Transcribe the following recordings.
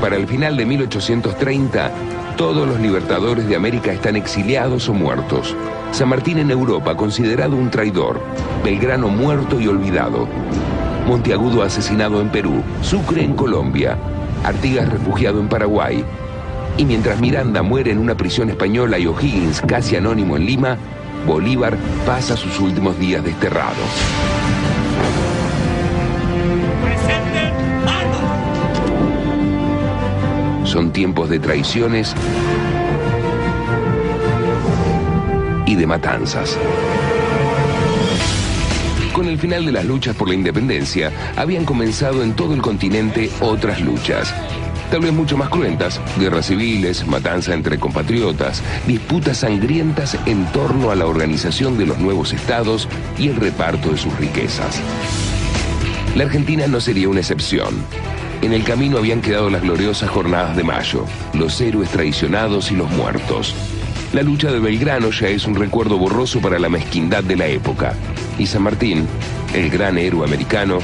para el final de 1830, todos los libertadores de América están exiliados o muertos. San Martín en Europa, considerado un traidor. Belgrano muerto y olvidado. Monteagudo asesinado en Perú. Sucre en Colombia. Artigas refugiado en Paraguay. Y mientras Miranda muere en una prisión española y O'Higgins casi anónimo en Lima, Bolívar pasa sus últimos días desterrado. Son tiempos de traiciones y de matanzas. Con el final de las luchas por la independencia, habían comenzado en todo el continente otras luchas. Tal vez mucho más cruentas, guerras civiles, matanza entre compatriotas, disputas sangrientas en torno a la organización de los nuevos estados y el reparto de sus riquezas. La Argentina no sería una excepción. En el camino habían quedado las gloriosas jornadas de mayo, los héroes traicionados y los muertos. La lucha de Belgrano ya es un recuerdo borroso para la mezquindad de la época. Y San Martín, el gran héroe americano,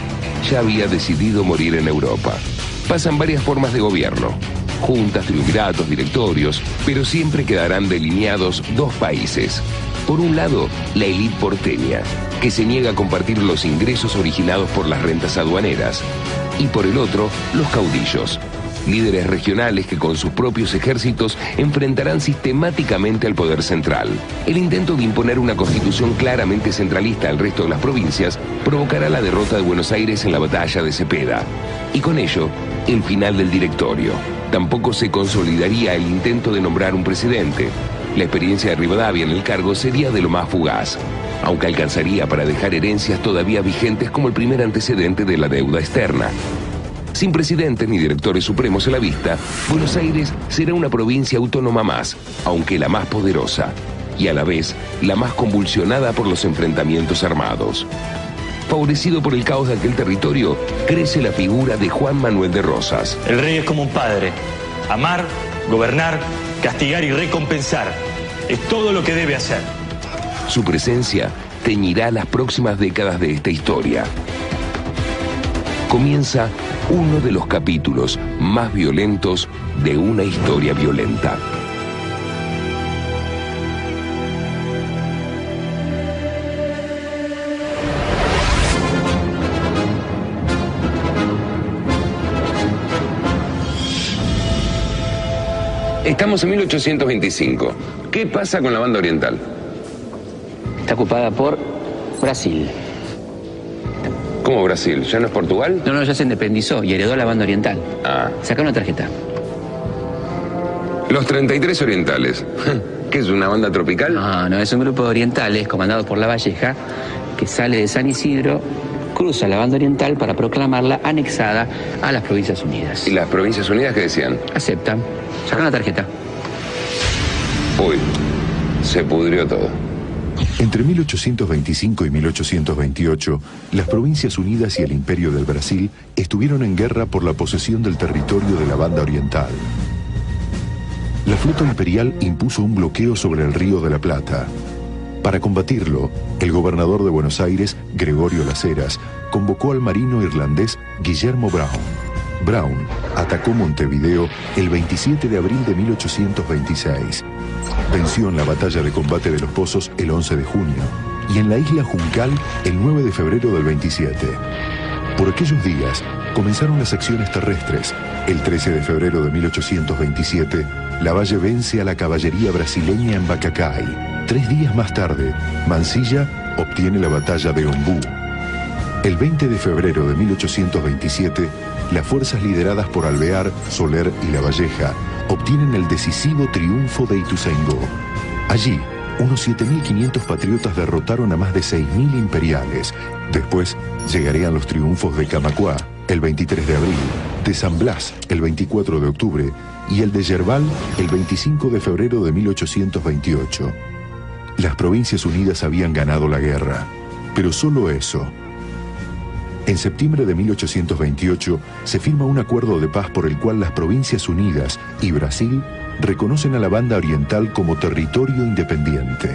ya había decidido morir en Europa. Pasan varias formas de gobierno, juntas, triunviratos, directorios, pero siempre quedarán delineados dos países. Por un lado, la élite porteña, que se niega a compartir los ingresos originados por las rentas aduaneras. Y por el otro, los caudillos, líderes regionales que con sus propios ejércitos enfrentarán sistemáticamente al poder central. El intento de imponer una constitución claramente centralista al resto de las provincias provocará la derrota de Buenos Aires en la batalla de Cepeda. Y con ello, el final del directorio. Tampoco se consolidaría el intento de nombrar un presidente. La experiencia de Rivadavia en el cargo sería de lo más fugaz, aunque alcanzaría para dejar herencias todavía vigentes como el primer antecedente de la deuda externa. Sin presidentes ni directores supremos a la vista, Buenos Aires será una provincia autónoma más, aunque la más poderosa, y a la vez la más convulsionada por los enfrentamientos armados. Favorecido por el caos de aquel territorio, crece la figura de Juan Manuel de Rosas. El rey es como un padre. Amar, gobernar, castigar y recompensar. Es todo lo que debe hacer. Su presencia teñirá las próximas décadas de esta historia. Comienza uno de los capítulos más violentos de una historia violenta. Estamos en 1825. ¿Qué pasa con la banda oriental? Está ocupada por Brasil. ¿Cómo Brasil? ¿Ya no es Portugal? No, ya se independizó y heredó la banda oriental. Ah. Saca una tarjeta. Los 33 orientales. ¿Qué es, una banda tropical? No, es un grupo de orientales comandado por La Valleja que sale de San Isidro, cruza la banda oriental para proclamarla anexada a las Provincias Unidas. ¿Y las Provincias Unidas qué decían? Aceptan. Saca una tarjeta. Uy, se pudrió todo. Entre 1825 y 1828, las Provincias Unidas y el Imperio del Brasil estuvieron en guerra por la posesión del territorio de la Banda Oriental. La flota imperial impuso un bloqueo sobre el Río de la Plata. Para combatirlo, el gobernador de Buenos Aires, Gregorio Las Heras, convocó al marino irlandés Guillermo Brown. Brown atacó Montevideo el 27 de abril de 1826. Venció en la batalla de combate de los Pozos el 11 de junio y en la isla Juncal el 9 de febrero del 27. Por aquellos días comenzaron las acciones terrestres. El 13 de febrero de 1827, Lavalle vence a la caballería brasileña en Bacacay. 3 días más tarde, Mansilla obtiene la batalla de Ombú. El 20 de febrero de 1827, las fuerzas lideradas por Alvear, Soler y Lavalleja obtienen el decisivo triunfo de Ituzaingó. Allí, unos 7.500 patriotas derrotaron a más de 6.000 imperiales. Después llegarían los triunfos de Camacuá, el 23 de abril, de San Blas, el 24 de octubre, y el de Yerbal, el 25 de febrero de 1828. Las Provincias Unidas habían ganado la guerra, pero solo eso. En septiembre de 1828 se firma un acuerdo de paz por el cual las Provincias Unidas y Brasil reconocen a la Banda Oriental como territorio independiente.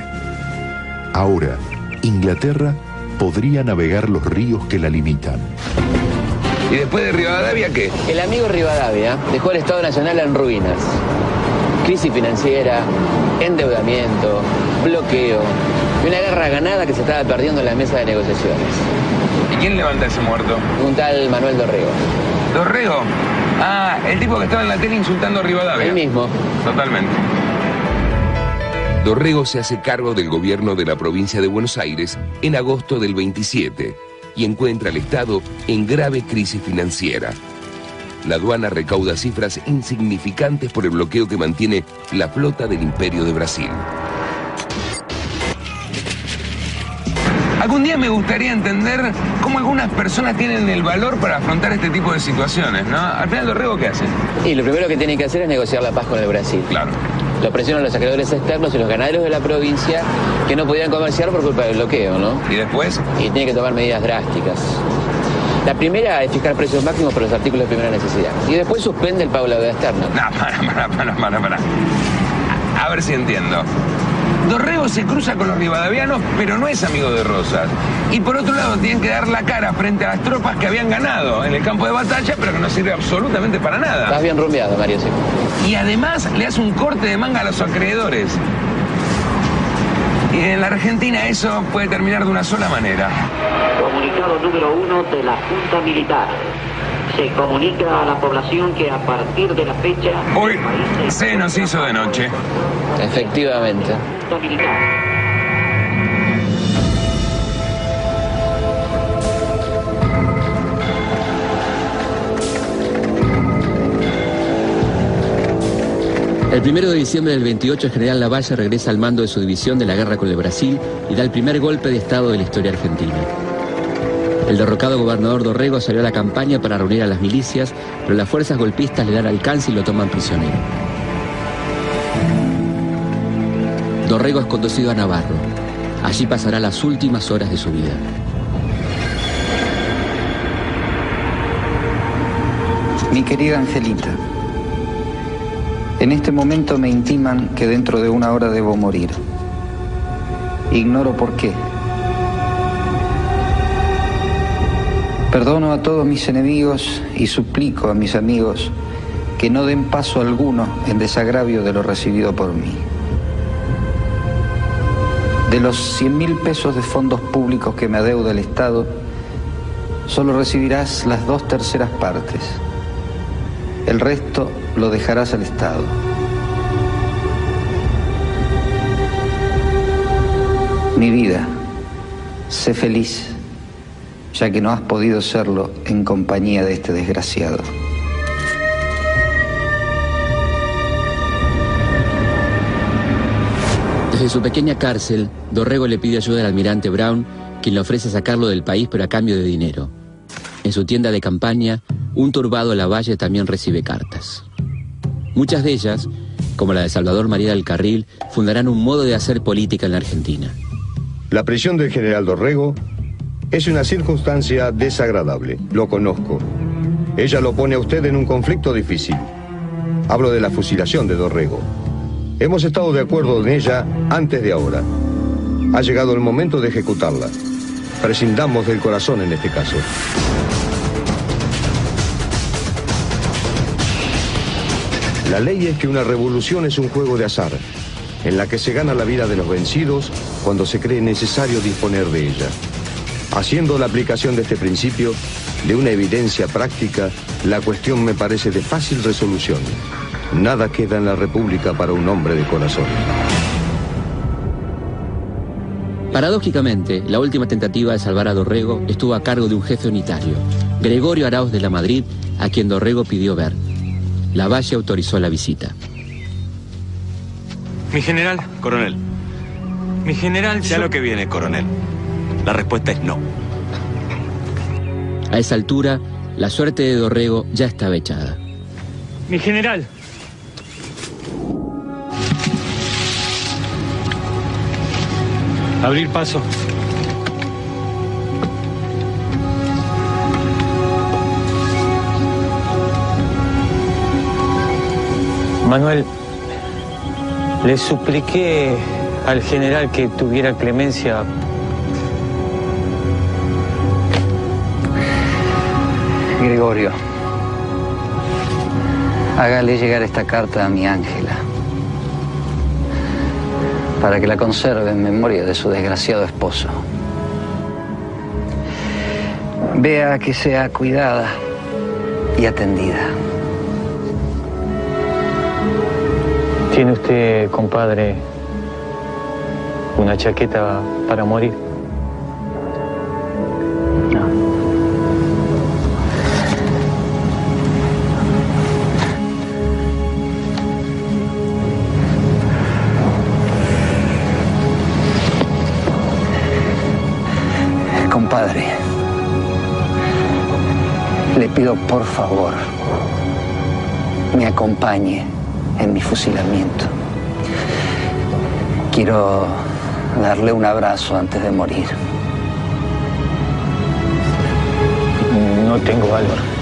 Ahora, Inglaterra podría navegar los ríos que la limitan. ¿Y después de Rivadavia qué? El amigo Rivadavia dejó el Estado Nacional en ruinas. Crisis financiera, endeudamiento, bloqueo y una guerra ganada que se estaba perdiendo en la mesa de negociaciones. ¿Y quién levanta ese muerto? Un tal Manuel Dorrego. ¿Dorrego? Ah, el tipo que estaba en la tele insultando a Rivadavia. El mismo. Totalmente. Dorrego se hace cargo del gobierno de la provincia de Buenos Aires en agosto del 27 y encuentra al Estado en grave crisis financiera. La aduana recauda cifras insignificantes por el bloqueo que mantiene la flota del Imperio de Brasil. Algún día me gustaría entender cómo algunas personas tienen el valor para afrontar este tipo de situaciones, ¿no? Al final, Dorrego, ¿qué hace? Y lo primero que tiene que hacer es negociar la paz con el Brasil. Claro. Lo presionan los acreedores externos y los ganaderos de la provincia que no podían comerciar por culpa del bloqueo, ¿no? ¿Y después? Y tiene que tomar medidas drásticas. La primera es fijar precios máximos por los artículos de primera necesidad. Y después suspende el pago de la deuda externa. No, para. A ver si entiendo. Dorrego se cruza con los rivadavianos, pero no es amigo de Rosas. Y por otro lado, tienen que dar la cara frente a las tropas que habían ganado en el campo de batalla, pero que no sirve absolutamente para nada. Estás bien rumbeado, Mario, sí. Y además le hace un corte de manga a los acreedores. Y en la Argentina eso puede terminar de una sola manera. Comunicado número 1 de la Junta Militar. Se comunica a la población que a partir de la fecha... Hoy se nos hizo de noche. Efectivamente. Junta Militar. El 1 de diciembre del 28, el general Lavalle regresa al mando de su división de la guerra con el Brasil y da el primer golpe de Estado de la historia argentina. El derrocado gobernador Dorrego salió a la campaña para reunir a las milicias, pero las fuerzas golpistas le dan alcance y lo toman prisionero. Dorrego es conducido a Navarro. Allí pasará las últimas horas de su vida. Mi querida Angelita, en este momento me intiman que dentro de una hora debo morir. Ignoro por qué. Perdono a todos mis enemigos y suplico a mis amigos que no den paso alguno en desagravio de lo recibido por mí. De los 100.000 pesos de fondos públicos que me adeuda el Estado, solo recibirás las 2/3 partes. El resto lo dejarás al Estado. Mi vida, sé feliz, ya que no has podido serlo en compañía de este desgraciado. Desde su pequeña cárcel, Dorrego le pide ayuda al almirante Brown, quien le ofrece sacarlo del país pero a cambio de dinero. En su tienda de campaña, un turbado Lavalle también recibe cartas. Muchas de ellas, como la de Salvador María del Carril, fundarán un modo de hacer política en la Argentina. La prisión del general Dorrego es una circunstancia desagradable, lo conozco. Ella lo pone a usted en un conflicto difícil. Hablo de la fusilación de Dorrego. Hemos estado de acuerdo en ella antes de ahora. Ha llegado el momento de ejecutarla. Prescindamos del corazón en este caso. La ley es que una revolución es un juego de azar, en la que se gana la vida de los vencidos cuando se cree necesario disponer de ella. Haciendo la aplicación de este principio, de una evidencia práctica, la cuestión me parece de fácil resolución. Nada queda en la República para un hombre de corazón. Paradójicamente, la última tentativa de salvar a Dorrego estuvo a cargo de un jefe unitario, Gregorio Arauz de la Madrid, a quien Dorrego pidió ver. Lavalle autorizó la visita. Mi general, coronel. Mi general, ya lo que viene, coronel. La respuesta es no. A esa altura, la suerte de Dorrego ya estaba echada. Mi general. Abrir paso. Manuel, le supliqué al general que tuviera clemencia. Gregorio, hágale llegar esta carta a mi Ángela, para que la conserve en memoria de su desgraciado esposo. Vea que sea cuidada y atendida. ¿Tiene usted, compadre, una chaqueta para morir? No. Compadre, le pido por favor me acompañe en mi fusilamiento. Quiero darle un abrazo antes de morir. No tengo valor.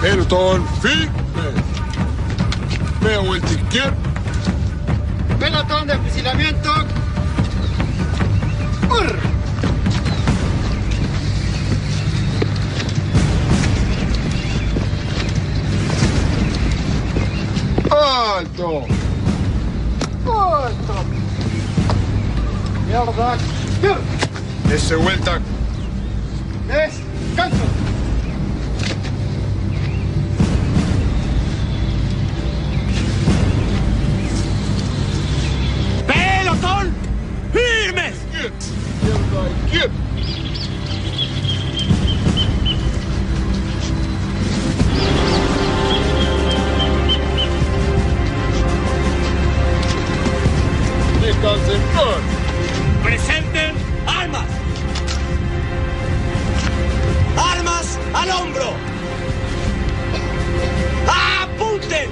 Pelotón firme. Veo el izquierdo. Pelotón de fusilamiento. ¡Alto! ¡Alto! ¡Mierda! Ese vuelta. ¡Descanso! ¡Pelotón! ¡Firmes! ¡Izquierda, izquierda! Descansen. ¡Presenten armas! ¡Armas al hombro! ¡Apunten!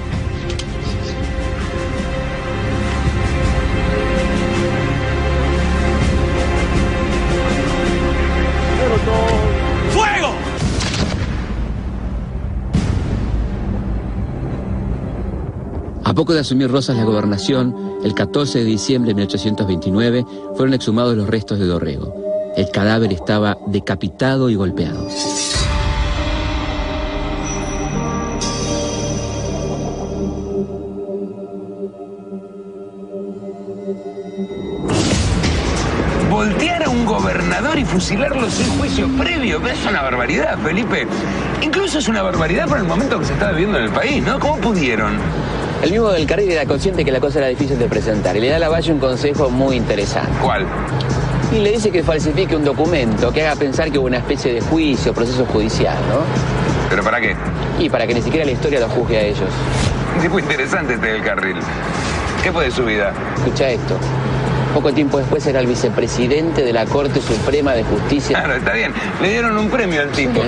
¡Fuego! A poco de asumir Rosas la gobernación, el 14 de diciembre de 1829 fueron exhumados los restos de Dorrego. El cadáver estaba decapitado y golpeado. Voltear a un gobernador y fusilarlo sin juicio previo, es una barbaridad, Felipe. Incluso es una barbaridad por el momento que se está viviendo en el país, ¿no? ¿Cómo pudieron? El mismo del Carril era consciente que la cosa era difícil de presentar y le da a Lavalle un consejo muy interesante. ¿Cuál? Y le dice que falsifique un documento que haga pensar que hubo una especie de juicio, proceso judicial, ¿no? ¿Pero para qué? Y para que ni siquiera la historia los juzgue a ellos. Un tipo interesante este del Carril. ¿Qué fue de su vida? Escucha esto. Poco tiempo después era el vicepresidente de la Corte Suprema de Justicia. Claro, está bien. Le dieron un premio al tipo.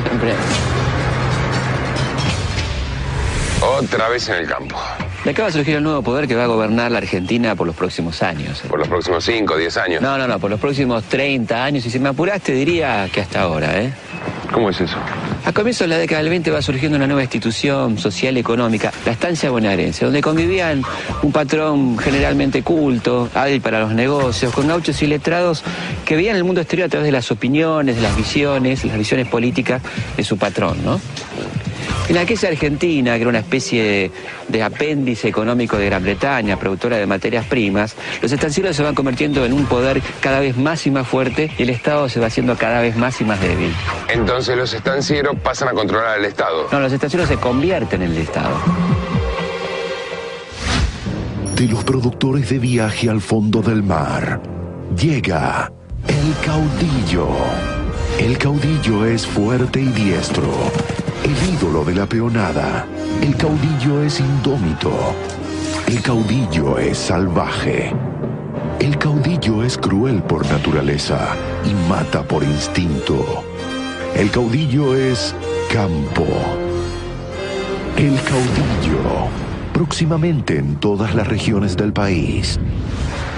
Otra vez en el campo. Le acaba de surgir el nuevo poder que va a gobernar la Argentina por los próximos años. Por los próximos 5, 10 años. No, por los próximos 30 años. Y si me apuraste, diría que hasta ahora, ¿eh? ¿Cómo es eso? A comienzos de la década del 20 va surgiendo una nueva institución social y económica, la Estancia Bonaerense, donde convivían un patrón generalmente culto, hábil para los negocios, con gauchos y letrados que veían el mundo exterior a través de las opiniones, de las visiones políticas de su patrón, ¿no? En aquella Argentina, que era una especie de apéndice económico de Gran Bretaña, productora de materias primas, los estancieros se van convirtiendo en un poder cada vez más y más fuerte y el Estado se va haciendo cada vez más y más débil. Entonces los estancieros pasan a controlar al Estado. No, los estancieros se convierten en el Estado. De los productores de Viaje al Fondo del Mar, llega El Caudillo. El caudillo es fuerte y diestro. El ídolo de la peonada. El caudillo es indómito. El caudillo es salvaje. El caudillo es cruel por naturaleza y mata por instinto. El caudillo es campo. El caudillo. Próximamente en todas las regiones del país.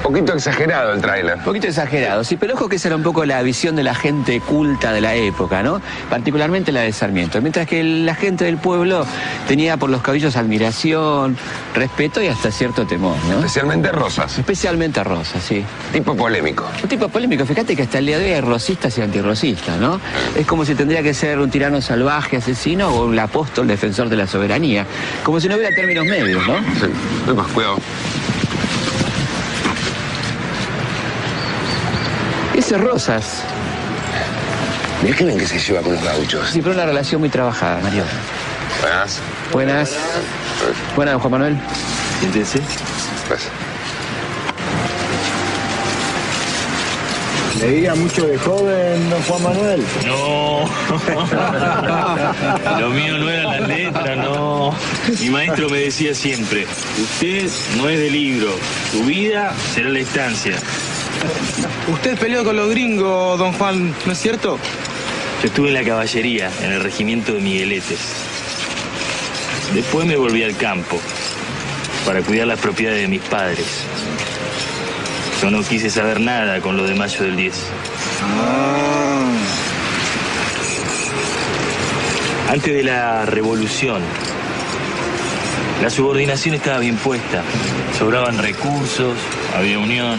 Poquito exagerado el tráiler. Un poquito exagerado, sí, pero ojo que esa era un poco la visión de la gente culta de la época, ¿no? Particularmente la de Sarmiento. Mientras que la gente del pueblo tenía por los caudillos admiración, respeto y hasta cierto temor, ¿no? Especialmente Rosas. Especialmente a Rosas, sí. Tipo polémico. Un tipo polémico. Fíjate que hasta el día de hoy hay rosistas y antirrosistas, ¿no? Es como si tendría que ser un tirano salvaje, asesino, o un apóstol defensor de la soberanía. Como si no hubiera términos medios, ¿no? Sí. Más cuidado. Ese Rosas. Mirá qué bien que se lleva con los gauchos. Sí, pero una relación muy trabajada, Mario. Buenas. Buenas. Buenas, don Juan Manuel. Siéntese. Pues. ¿Leía mucho de joven, don Juan Manuel? No. Lo mío no era la letra, no. Mi maestro me decía siempre, usted no es de libro, su vida será la estancia. Usted peleó con los gringos, don Juan, ¿no es cierto? Yo estuve en la caballería, en el regimiento de Migueletes. Después me volví al campo, para cuidar las propiedades de mis padres. Yo no quise saber nada con lo de Mayo del 10. Antes de la revolución, la subordinación estaba bien puesta. Sobraban recursos, había unión.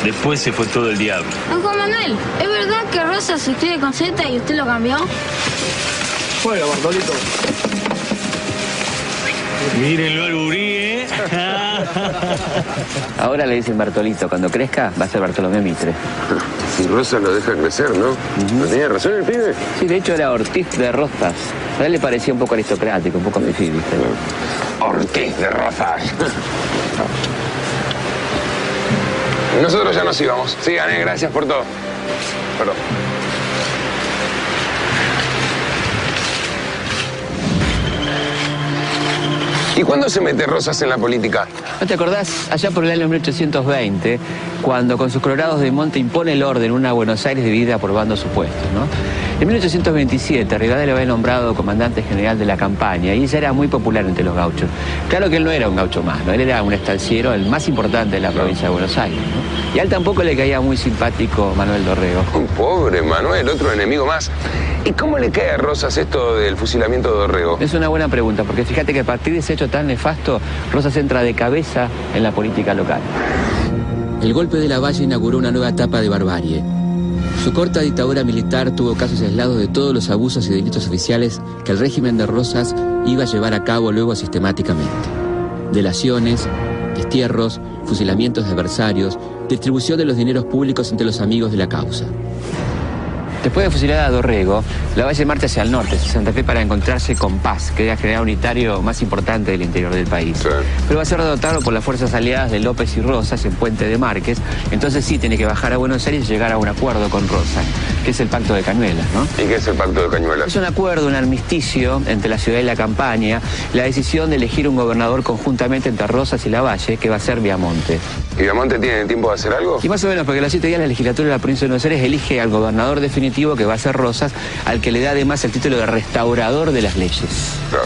Después se fue todo el diablo. Don Juan Manuel, ¿es verdad que Rosas se escribe con Z y usted lo cambió? Bueno, Bartolito. Mírenlo al gurí, ¿eh? Ahora le dicen Bartolito. Cuando crezca va a ser Bartolomé Mitre. Si Rosas lo deja crecer, ¿no? ¿No tenía razón el pibe? Sí, de hecho era Ortiz de Rosas. A él le parecía un poco aristocrático, un poco difícil, ¿viste? Ortiz de Rosas. Nosotros ya nos íbamos. Sigan, gracias por todo. Perdón. ¿Y cuándo se mete Rosas en la política? ¿No te acordás? Allá por el año 1820, cuando con sus colorados de monte impone el orden en una Buenos Aires dividida por bandos supuestos, ¿no? En 1827, Rivadavia lo había nombrado comandante general de la campaña y ella era muy popular entre los gauchos. Claro que él no era un gaucho más, ¿no? Él era un estanciero, el más importante de la provincia de Buenos Aires, ¿no? Y a él tampoco le caía muy simpático Manuel Dorrego. Pobre Manuel, otro enemigo más. ¿Y cómo le cae a Rosas esto del fusilamiento de Dorrego? Es una buena pregunta, porque fíjate que a partir de ese hecho tan nefasto, Rosas entra de cabeza en la política local. El golpe de Lavalle inauguró una nueva etapa de barbarie. Su corta dictadura militar tuvo casos aislados de todos los abusos y delitos oficiales que el régimen de Rosas iba a llevar a cabo luego sistemáticamente. Delaciones, destierros, fusilamientos de adversarios, distribución de los dineros públicos entre los amigos de la causa. Después de fusilar a Dorrego, Lavalle marcha hacia el norte, hacia Santa Fe, para encontrarse con Paz, que era el general unitario más importante del interior del país. Sí. Pero va a ser derrotado por las fuerzas aliadas de López y Rosas en Puente de Márquez. Entonces sí tiene que bajar a Buenos Aires y llegar a un acuerdo con Rosas, que es el Pacto de Cañuelas, ¿no? ¿Y qué es el Pacto de Cañuelas? Es un acuerdo, un armisticio entre la ciudad y la campaña, la decisión de elegir un gobernador conjuntamente entre Rosas y Lavalle, que va a ser Viamonte. ¿Y Viamonte tiene tiempo de hacer algo? Y más o menos, porque a los 7 días la legislatura de la provincia de Buenos Aires elige al gobernador definitivo, que va a ser Rosas, al que le da además el título de restaurador de las leyes. Claro.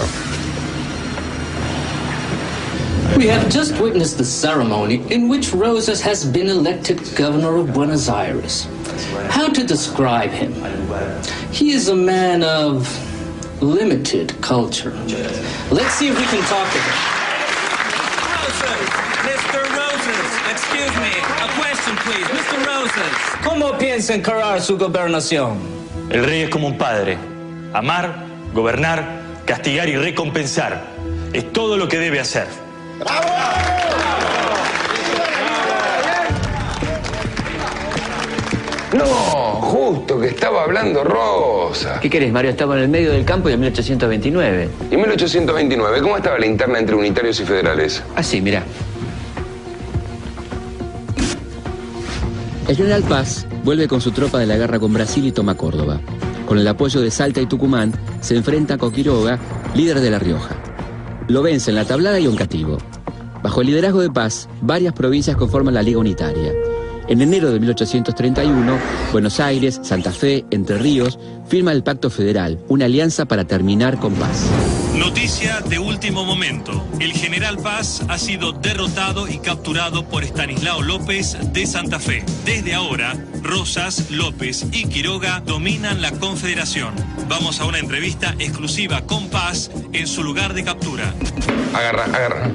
We have just witnessed the ceremony in which Rosas has been elected governor of Buenos Aires. How to describe him? He is a man of limited culture. Let's see if we can talk to him. Mr. Rosas, excuse me, a question please. Mr. Rosas. ¿Cómo piensa encarar su gobernación? El rey es como un padre. Amar, gobernar, castigar y recompensar. Es todo lo que debe hacer. ¡Bravo! No, justo que estaba hablando Rosa. ¿Qué querés, Mario? Estaba en el medio del campo y en 1829. ¿Y en 1829? ¿Cómo estaba la interna entre unitarios y federales? Así, mirá. El general Paz vuelve con su tropa de la guerra con Brasil y toma Córdoba. Con el apoyo de Salta y Tucumán, se enfrenta con Quiroga, líder de La Rioja. Lo vence en La Tablada y Oncativo. Bajo el liderazgo de Paz, varias provincias conforman la Liga Unitaria. En enero de 1831, Buenos Aires, Santa Fe, Entre Ríos, firma el Pacto Federal, una alianza para terminar con Paz. Noticia de último momento. El general Paz ha sido derrotado y capturado por Estanislao López de Santa Fe. Desde ahora, Rosas, López y Quiroga dominan la Confederación. Vamos a una entrevista exclusiva con Paz en su lugar de captura. Agarra.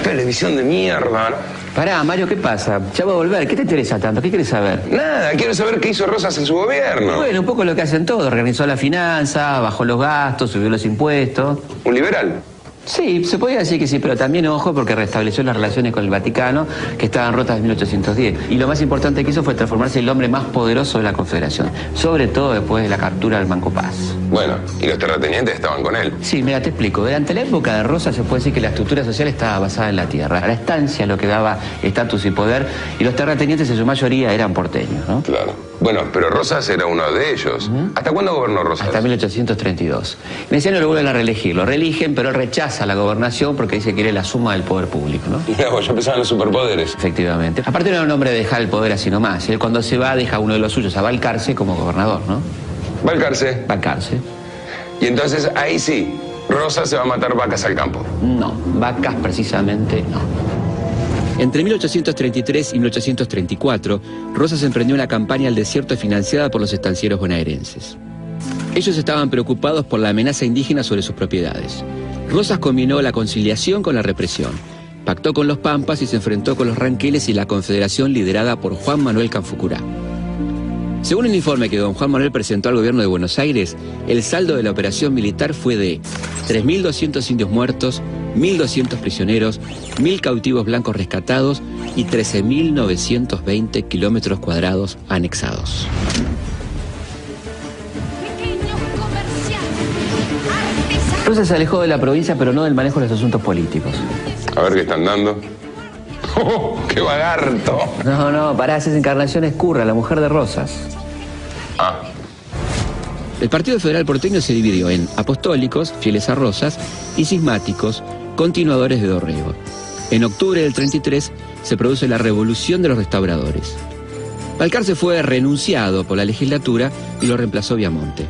Televisión de mierda, ¿no? Pará, Mario, ¿qué pasa? Ya va a volver. ¿Qué te interesa tanto? ¿Qué quieres saber? Nada, quiero saber qué hizo Rosas en su gobierno. Bueno, un poco lo que hacen todos. Organizó la finanza, bajó los gastos, subió los impuestos. ¿Un liberal? Sí, se podría decir que sí, pero también, ojo, porque restableció las relaciones con el Vaticano, que estaban rotas en 1810. Y lo más importante que hizo fue transformarse en el hombre más poderoso de la Confederación, sobre todo después de la captura del Banco Paz. Bueno, ¿y los terratenientes estaban con él? Sí, mira, te explico. Durante la época de Rosas se puede decir que la estructura social estaba basada en la tierra. La estancia lo que daba estatus y poder, y los terratenientes en su mayoría eran porteños, ¿no? Claro. Bueno, pero Rosas era uno de ellos. ¿Hasta cuándo gobernó Rosas? Hasta 1832. Menciano lo vuelven a reelegir. Lo reeligen, pero él rechaza la gobernación porque dice que quiere la suma del poder público, ¿no? Mirá, vos, ya pensaban en los superpoderes. Efectivamente. Aparte no era un hombre de dejar el poder así nomás. Él cuando se va deja a uno de los suyos, a Balcarce, como gobernador, ¿no? ¿Balcarce? Balcarce. Y entonces ahí sí, Rosas se va a matar vacas al campo. No, vacas precisamente no. Entre 1833 y 1834, Rosas emprendió una campaña al desierto financiada por los estancieros bonaerenses. Ellos estaban preocupados por la amenaza indígena sobre sus propiedades. Rosas combinó la conciliación con la represión. Pactó con los pampas y se enfrentó con los ranqueles y la confederación liderada por Juan Manuel Canfucurá. Según un informe que don Juan Manuel presentó al gobierno de Buenos Aires, el saldo de la operación militar fue de 3.200 indios muertos, 1.200 prisioneros, 1.000 cautivos blancos rescatados y 13.920 kilómetros cuadrados anexados. Rosas se alejó de la provincia, pero no del manejo de los asuntos políticos. A ver qué están dando. ¡Oh, qué vagarto! No, pará, esa es Encarnación Escurra, la mujer de Rosas. Ah. El Partido Federal Porteño se dividió en apostólicos, fieles a Rosas, y cismáticos, continuadores de Dorrego. En octubre del 33 se produce la Revolución de los Restauradores. Balcarce fue renunciado por la legislatura y lo reemplazó Viamonte.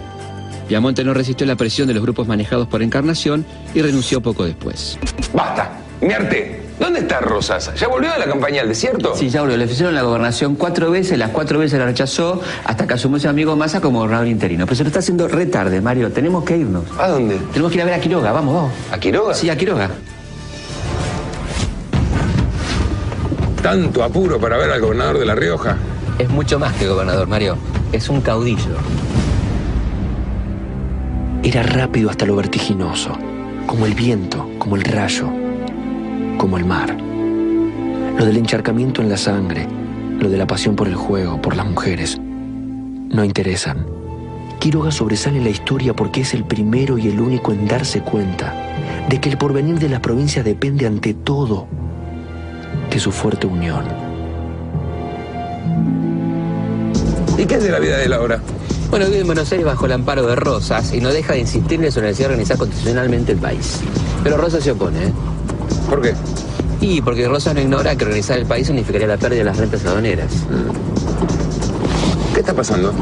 Viamonte no resistió la presión de los grupos manejados por Encarnación y renunció poco después. ¡Basta! ¡Me harté! ¿Dónde está Rosas? ¿Ya volvió de la campaña al desierto? Sí, ya volvió. Le ofrecieron la gobernación 4 veces, las 4 veces la rechazó, hasta que asumió ese amigo Massa como gobernador interino. Pero se lo está haciendo re tarde, Mario. Tenemos que irnos. ¿A dónde? Tenemos que ir a ver a Quiroga. Vamos. ¿A Quiroga? Sí, a Quiroga. ¿Tanto apuro para ver al gobernador de La Rioja? Es mucho más que gobernador, Mario. Es un caudillo. Era rápido hasta lo vertiginoso, como el viento, como el rayo, como el mar. Lo del encharcamiento en la sangre, lo de la pasión por el juego, por las mujeres, no interesan. Quiroga sobresale en la historia porque es el primero y el único en darse cuenta de que el porvenir de las provincias depende ante todo de su fuerte unión. ¿Y qué es de la vida de él ahora? Bueno, vive en Buenos Aires bajo el amparo de Rosas y no deja de insistirle en su necesidad de organizar constitucionalmente el país. Pero Rosas se opone, ¿eh? ¿Por qué? Y porque Rosas no ignora que organizar el país significaría la pérdida de las rentas aduaneras. ¿Qué está pasando?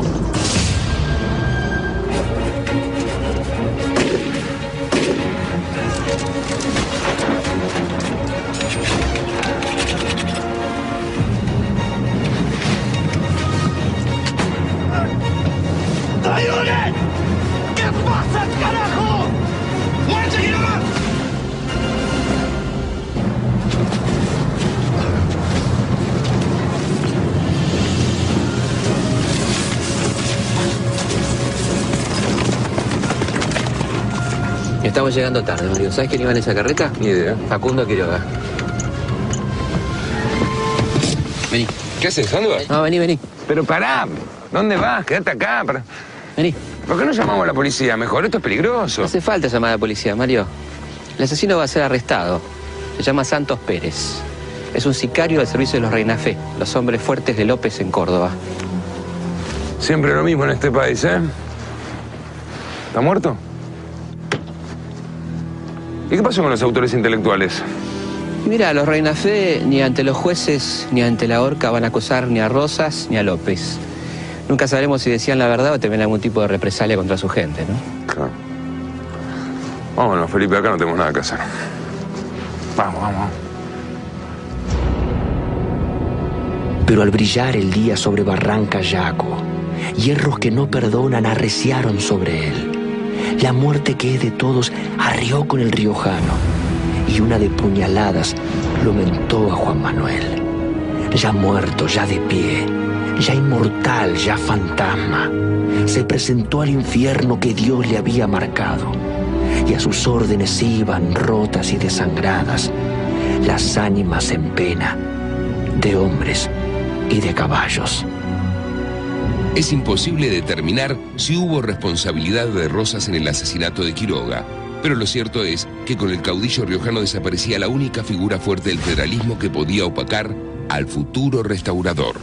¡Ayuden! ¿Qué pasa, carajo? ¡Muerte, Quiroga! Estamos llegando tarde, Mario. ¿Sabes quién iba en esa carreta? Ni idea. Facundo Quiroga. Vení. ¿Qué haces? ¿Dónde vas? No, vení. Pero pará. ¿Dónde vas? Quédate acá. Vení. ¿Por qué no llamamos a la policía? Mejor, esto es peligroso. No hace falta llamar a la policía, Mario. El asesino va a ser arrestado. Se llama Santos Pérez. Es un sicario al servicio de los Reinafé, los hombres fuertes de López en Córdoba. Siempre lo mismo en este país, ¿eh? ¿Está muerto? ¿Y qué pasó con los autores intelectuales? Mira, los Reinafé ni ante los jueces ni ante la horca van a acusar ni a Rosas ni a López. Nunca sabremos si decían la verdad o temen algún tipo de represalia contra su gente, ¿no? Claro. Vámonos, Felipe, acá no tenemos nada que hacer. Vamos. Pero al brillar el día sobre Barranca Yaco, hierros que no perdonan arreciaron sobre él. La muerte que es de todos arrió con el riojano, y una de puñaladas lo mentó a Juan Manuel. Ya muerto, ya de pie, ya inmortal, ya fantasma, se presentó al infierno que Dios le había marcado, y a sus órdenes iban rotas y desangradas las ánimas en pena de hombres y de caballos. Es imposible determinar si hubo responsabilidad de Rosas en el asesinato de Quiroga, pero lo cierto es que con el caudillo riojano desaparecía la única figura fuerte del federalismo que podía opacar al futuro restaurador.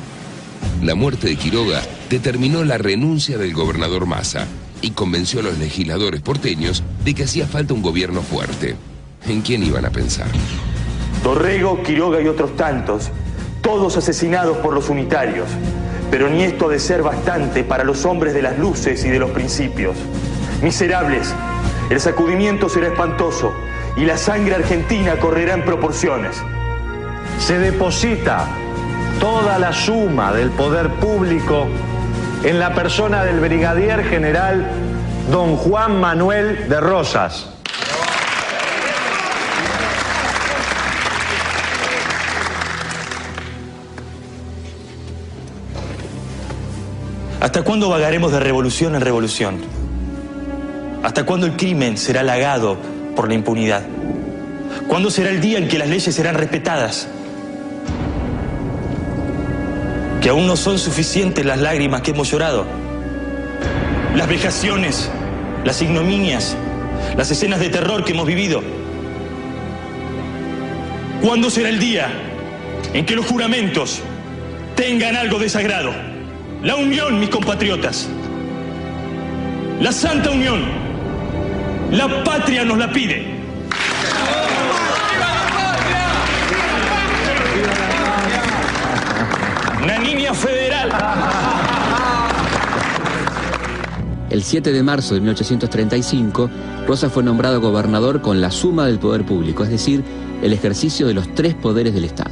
La muerte de Quiroga determinó la renuncia del gobernador Massa y convenció a los legisladores porteños de que hacía falta un gobierno fuerte. ¿En quién iban a pensar? Dorrego, Quiroga y otros tantos, todos asesinados por los unitarios. Pero ni esto ha de ser bastante para los hombres de las luces y de los principios. Miserables, el sacudimiento será espantoso y la sangre argentina correrá en proporciones. Se deposita toda la suma del poder público en la persona del brigadier general don Juan Manuel de Rosas. ¿Hasta cuándo vagaremos de revolución en revolución? ¿Hasta cuándo el crimen será halagado por la impunidad? ¿Cuándo será el día en que las leyes serán respetadas? Que aún no son suficientes las lágrimas que hemos llorado. Las vejaciones, las ignominias, las escenas de terror que hemos vivido. ¿Cuándo será el día en que los juramentos tengan algo de sagrado? La unión, mis compatriotas. La santa unión. La patria nos la pide. Una niña federal. El 7 de marzo de 1835, Rosas fue nombrado gobernador con la suma del poder público, es decir, el ejercicio de los 3 poderes del Estado.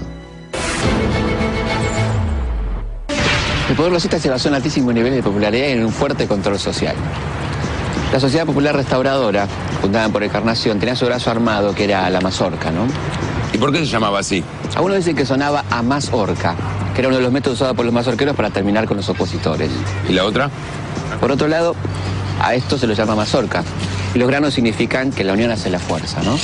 El poder rosista se basó en altísimo nivel de popularidad y en un fuerte control social. La Sociedad Popular Restauradora, fundada por Encarnación, tenía su brazo armado, que era la mazorca, ¿no? ¿Y por qué se llamaba así? Algunos dicen que sonaba a mazorca, que era uno de los métodos usados por los mazorqueros para terminar con los opositores. ¿Y la otra? Por otro lado, a esto se lo llama mazorca. Y los granos significan que la unión hace la fuerza, ¿no?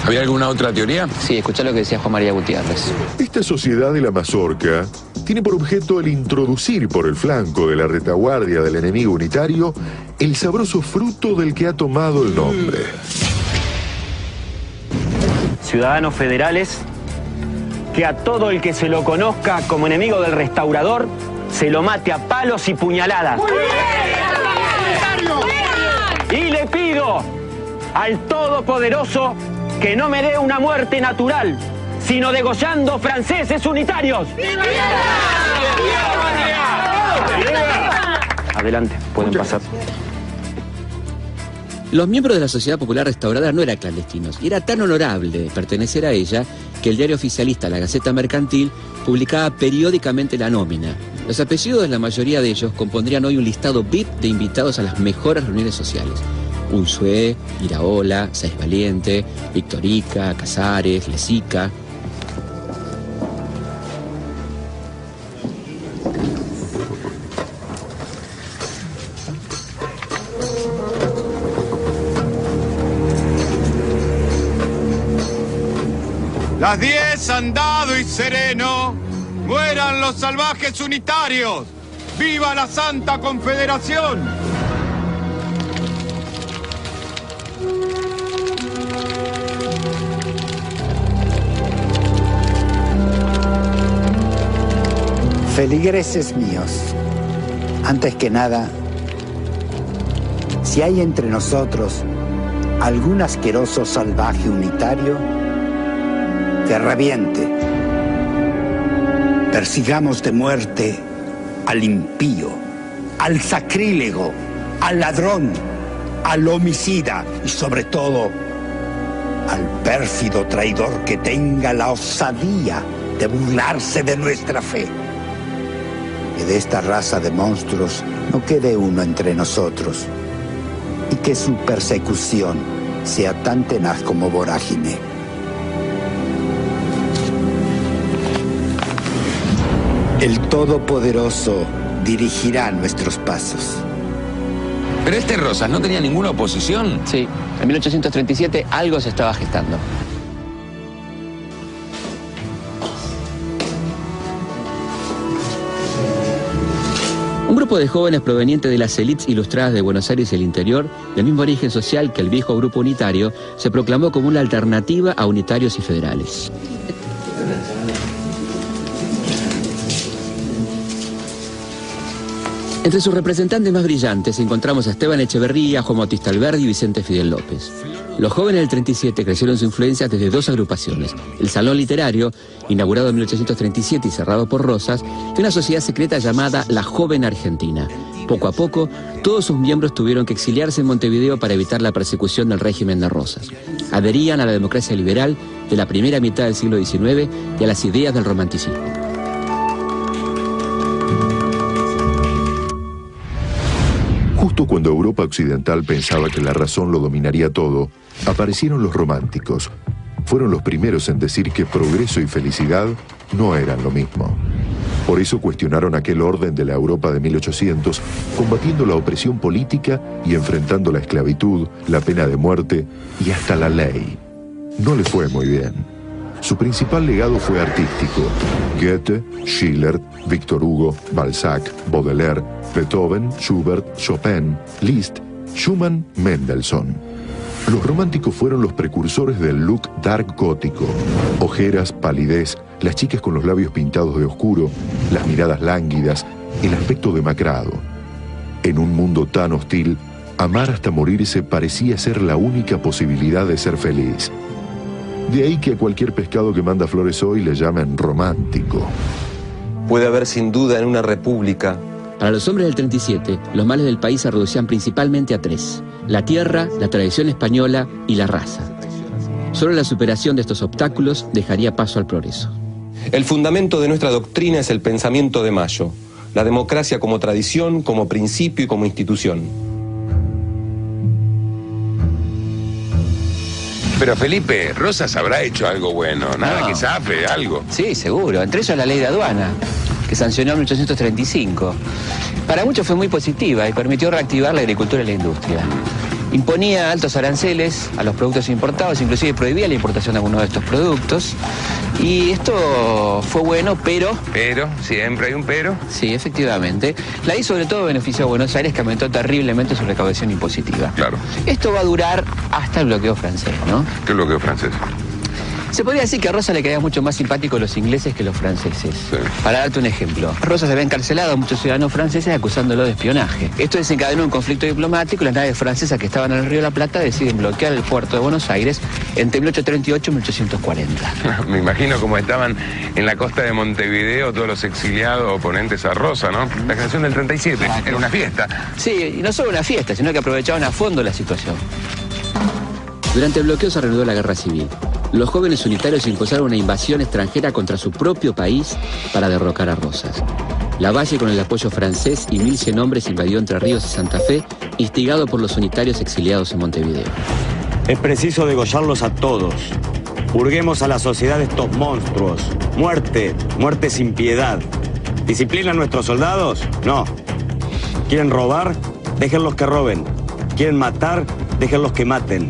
¿Había alguna otra teoría? Sí, escuchá lo que decía Juan María Gutiérrez. Esta sociedad de la mazorca tiene por objeto el introducir por el flanco de la retaguardia del enemigo unitario el sabroso fruto del que ha tomado el nombre. Ciudadanos federales, que a todo el que se lo conozca como enemigo del restaurador, se lo mate a palos y puñaladas. Y le pido al Todopoderoso que no me dé una muerte natural, sino degollando franceses unitarios. Adelante, pueden pasar. Los miembros de la Sociedad Popular Restauradora no eran clandestinos, y era tan honorable pertenecer a ella que el diario oficialista La Gaceta Mercantil publicaba periódicamente la nómina. Los apellidos de la mayoría de ellos compondrían hoy un listado VIP de invitados a las mejores reuniones sociales. Unzué, Iraola, Sáez Valiente, Victorica, Casares, Lesica. Las 10 han dado y sereno, mueran los salvajes unitarios, viva la Santa Confederación. Feligreses míos, antes que nada, si hay entre nosotros algún asqueroso salvaje unitario, que reviente. Persigamos de muerte al impío, al sacrílego, al ladrón, al homicida y sobre todo al pérfido traidor que tenga la osadía de burlarse de nuestra fe. Que de esta raza de monstruos no quede uno entre nosotros y que su persecución sea tan tenaz como vorágine. El Todopoderoso dirigirá nuestros pasos. Pero este Rosas no tenía ninguna oposición. Sí, en 1837 algo se estaba gestando. Un grupo de jóvenes provenientes de las élites ilustradas de Buenos Aires y el interior, del mismo origen social que el viejo grupo unitario, se proclamó como una alternativa a unitarios y federales. Entre sus representantes más brillantes encontramos a Esteban Echeverría, Juan Bautista Alberdi y Vicente Fidel López. Los jóvenes del 37 crecieron su influencia desde dos agrupaciones: el Salón Literario, inaugurado en 1837 y cerrado por Rosas, y una sociedad secreta llamada La Joven Argentina. Poco a poco, todos sus miembros tuvieron que exiliarse en Montevideo para evitar la persecución del régimen de Rosas. Adherían a la democracia liberal de la primera mitad del siglo XIX y a las ideas del romanticismo. Justo cuando Europa occidental pensaba que la razón lo dominaría todo, aparecieron los románticos. Fueron los primeros en decir que progreso y felicidad no eran lo mismo. Por eso cuestionaron aquel orden de la Europa de 1800, combatiendo la opresión política y enfrentando la esclavitud, la pena de muerte y hasta la ley. No le fue muy bien. Su principal legado fue artístico. Goethe, Schiller, Victor Hugo, Balzac, Baudelaire, Beethoven, Schubert, Chopin, Liszt, Schumann, Mendelssohn. Los románticos fueron los precursores del look dark gótico. Ojeras, palidez, las chicas con los labios pintados de oscuro, las miradas lánguidas, el aspecto demacrado. En un mundo tan hostil, amar hasta morirse parecía ser la única posibilidad de ser feliz. De ahí que a cualquier pescado que manda flores hoy le llamen romántico. Puede haber sin duda en una república. Para los hombres del 37, los males del país se reducían principalmente a tres: la tierra, la tradición española y la raza. Solo la superación de estos obstáculos dejaría paso al progreso. El fundamento de nuestra doctrina es el pensamiento de Mayo, la democracia como tradición, como principio y como institución. Pero Felipe, Rosas habrá hecho algo bueno, nada que zafe, algo. Sí, seguro, entre ellos la ley de aduana, que sancionó en 1835. Para muchos fue muy positiva y permitió reactivar la agricultura y la industria. Imponía altos aranceles a los productos importados, inclusive prohibía la importación de algunos de estos productos. Y esto fue bueno, pero... Pero, siempre hay un pero. Sí, efectivamente. La ley sobre todo benefició a Buenos Aires, que aumentó terriblemente su recaudación impositiva. Claro. Esto va a durar hasta el bloqueo francés, ¿no? ¿Qué bloqueo francés? Se podría decir que a Rosas le caía mucho más simpático los ingleses que los franceses. Sí. Para darte un ejemplo, Rosas había encarcelado a muchos ciudadanos franceses acusándolo de espionaje. Esto desencadenó un conflicto diplomático y las naves francesas que estaban en el Río de la Plata deciden bloquear el puerto de Buenos Aires entre 1838 y 1840. Me imagino cómo estaban en la costa de Montevideo todos los exiliados oponentes a Rosa, ¿no? La canción del 37, era una fiesta. Sí, y no solo una fiesta, sino que aprovechaban a fondo la situación. Durante el bloqueo se reanudó la guerra civil. Los jóvenes unitarios impulsaron una invasión extranjera contra su propio país para derrocar a Rosas. Lavalle, con el apoyo francés y 1100 hombres, invadió Entre Ríos y Santa Fe, instigado por los unitarios exiliados en Montevideo. Es preciso degollarlos a todos. Purguemos a la sociedad de estos monstruos. Muerte, muerte sin piedad. ¿Disciplina a nuestros soldados? No. ¿Quieren robar? Déjenlos que roben. ¿Quieren matar? Déjenlos que maten.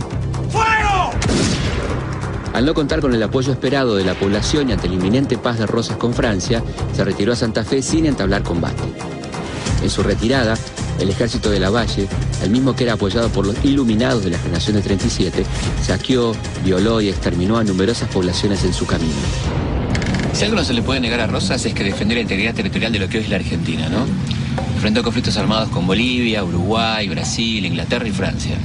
Al no contar con el apoyo esperado de la población y ante la inminente paz de Rosas con Francia, se retiró a Santa Fe sin entablar combate. En su retirada, el ejército de Lavalle, el mismo que era apoyado por los iluminados de la generación de 37, saqueó, violó y exterminó a numerosas poblaciones en su camino. Si algo no se le puede negar a Rosas es que defendió la integridad territorial de lo que hoy es la Argentina, ¿no? Enfrentó conflictos armados con Bolivia, Uruguay, Brasil, Inglaterra y Francia.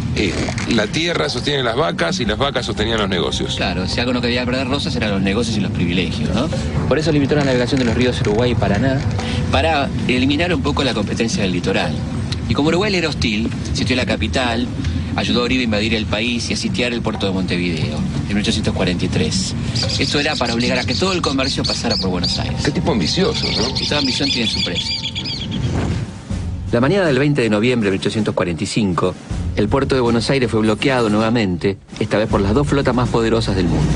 La tierra sostiene las vacas y las vacas sostenían los negocios. Claro, si algo no quería perder Rosas eran los negocios y los privilegios, ¿no? Por eso limitó la navegación de los ríos Uruguay y Paraná para eliminar un poco la competencia del litoral. Y como Uruguay le era hostil, sitió la capital, ayudó a Uribe a invadir el país y a sitiar el puerto de Montevideo en 1843. Esto era para obligar a que todo el comercio pasara por Buenos Aires. Qué tipo ambicioso, ¿no? Y toda ambición tiene su precio. La mañana del 20 de noviembre de 1845, el puerto de Buenos Aires fue bloqueado nuevamente, esta vez por las dos flotas más poderosas del mundo.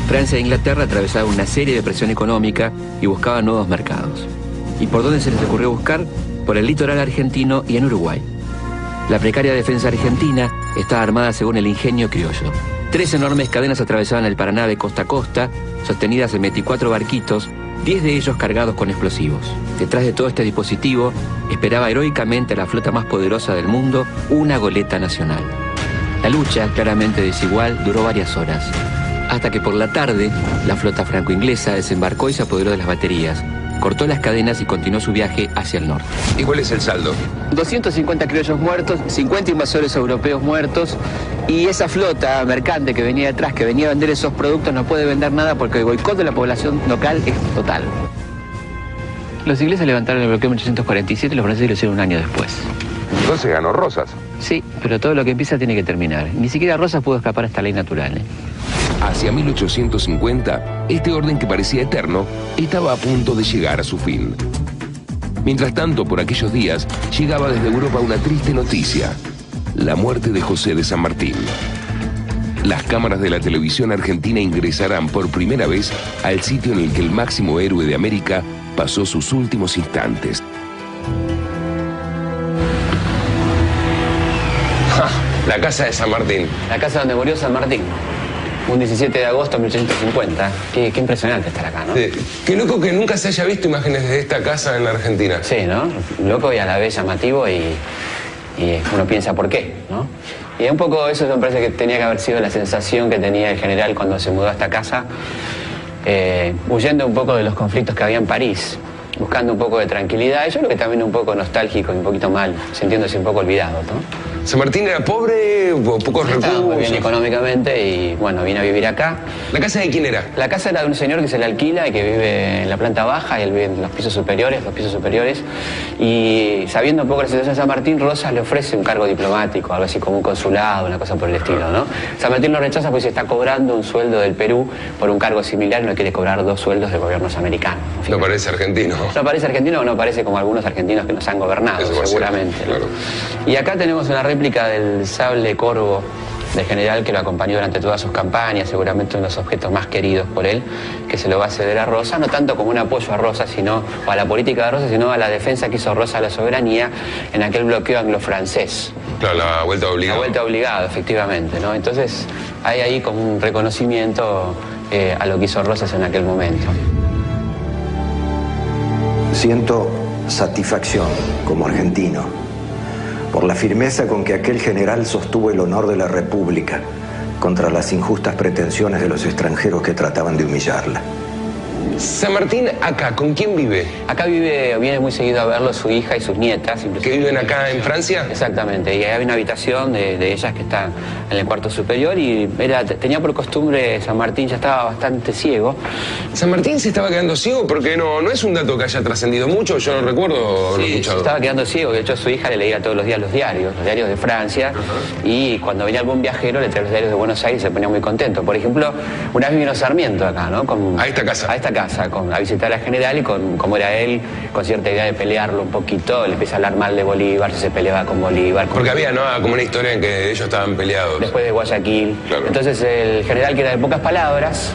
Francia e Inglaterra atravesaban una serie de presión económica y buscaban nuevos mercados. ¿Y por dónde se les ocurrió buscar? Por el litoral argentino y en Uruguay. La precaria defensa argentina estaba armada según el ingenio criollo. 3 enormes cadenas atravesaban el Paraná de costa a costa, sostenidas en 24 barquitos, 10 de ellos cargados con explosivos. Detrás de todo este dispositivo esperaba heroicamente a la flota más poderosa del mundo, una goleta nacional. La lucha, claramente desigual, duró varias horas, hasta que por la tarde la flota franco-inglesa desembarcó y se apoderó de las baterías, cortó las cadenas y continuó su viaje hacia el norte. ¿Y cuál es el saldo? 250 criollos muertos, 50 invasores europeos muertos, y esa flota mercante que venía detrás, que venía a vender esos productos, no puede vender nada porque el boicot de la población local es total. Los ingleses levantaron el bloqueo en 1847 y los franceses lo hicieron un año después. Entonces ganó Rosas. Sí, pero todo lo que empieza tiene que terminar. Ni siquiera Rosas pudo escapar a esta ley natural, ¿eh? Hacia 1850, este orden que parecía eterno estaba a punto de llegar a su fin. Mientras tanto, por aquellos días, llegaba desde Europa una triste noticia: la muerte de José de San Martín. Las cámaras de la televisión argentina ingresarán por primera vez al sitio en el que el máximo héroe de América pasó sus últimos instantes. La casa de San Martín. La casa donde murió San Martín. Un 17 de agosto de 1850. Qué impresionante estar acá, ¿no? Sí. Qué loco que nunca se haya visto imágenes de esta casa en la Argentina. Sí, ¿no? Loco y a la vez llamativo y uno piensa por qué, ¿no? Y un poco eso me parece que tenía que haber sido la sensación que tenía el general cuando se mudó a esta casa, huyendo un poco de los conflictos que había en París, buscando un poco de tranquilidad. Y yo creo que también un poco nostálgico y un poquito mal, sintiéndose un poco olvidado, ¿no? ¿San Martín era pobre, pocos recursos? Estaba muy bien económicamente y, bueno, vine a vivir acá. ¿La casa de quién era? La casa era de un señor que se la alquila y que vive en la planta baja, y él vive en los pisos superiores. Y sabiendo un poco la situación de San Martín, Rosas le ofrece un cargo diplomático, algo así como un consulado, una cosa por el estilo, ¿no? San Martín lo rechaza porque se está cobrando un sueldo del Perú por un cargo similar y no quiere cobrar 2 sueldos de gobiernos americanos. No parece argentino. No parece argentino o no parece como algunos argentinos que nos han gobernado, seguramente. Ser, claro. Y acá tenemos una réplica del sable corvo del general que lo acompañó durante todas sus campañas, seguramente uno de los objetos más queridos por él, que se lo va a ceder a Rosas, no tanto como un apoyo a Rosas, o a la política de Rosas, sino a la defensa que hizo Rosas a la soberanía en aquel bloqueo anglo-francés. Claro, la vuelta obligada. La vuelta obligada, efectivamente, ¿no? Entonces hay ahí como un reconocimiento a lo que hizo Rosas en aquel momento. Siento satisfacción como argentino por la firmeza con que aquel general sostuvo el honor de la República contra las injustas pretensiones de los extranjeros que trataban de humillarla. San Martín, acá, ¿con quién vive? Acá viene muy seguido a verlo su hija y sus nietas. ¿Que viven acá en Francia? Exactamente, y hay una habitación de ellas que está en el cuarto superior y tenía por costumbre, San Martín ya estaba bastante ciego. ¿San Martín se estaba quedando ciego? Porque no es un dato que haya trascendido mucho, yo no recuerdo haberlo escuchado. Se estaba quedando ciego, de hecho a su hija le leía todos los días los diarios de Francia, y cuando venía algún viajero le traía los diarios de Buenos Aires y se ponía muy contento. Por ejemplo, una vez vino Sarmiento acá, ¿no? A esta casa. A visitar al general, y como era él, con cierta idea de pelearlo un poquito, le empieza a hablar mal de Bolívar, si se peleaba con Bolívar. Porque había, ¿no?, como una historia en que ellos estaban peleados. Después de Guayaquil. Claro. Entonces el general, que era de pocas palabras,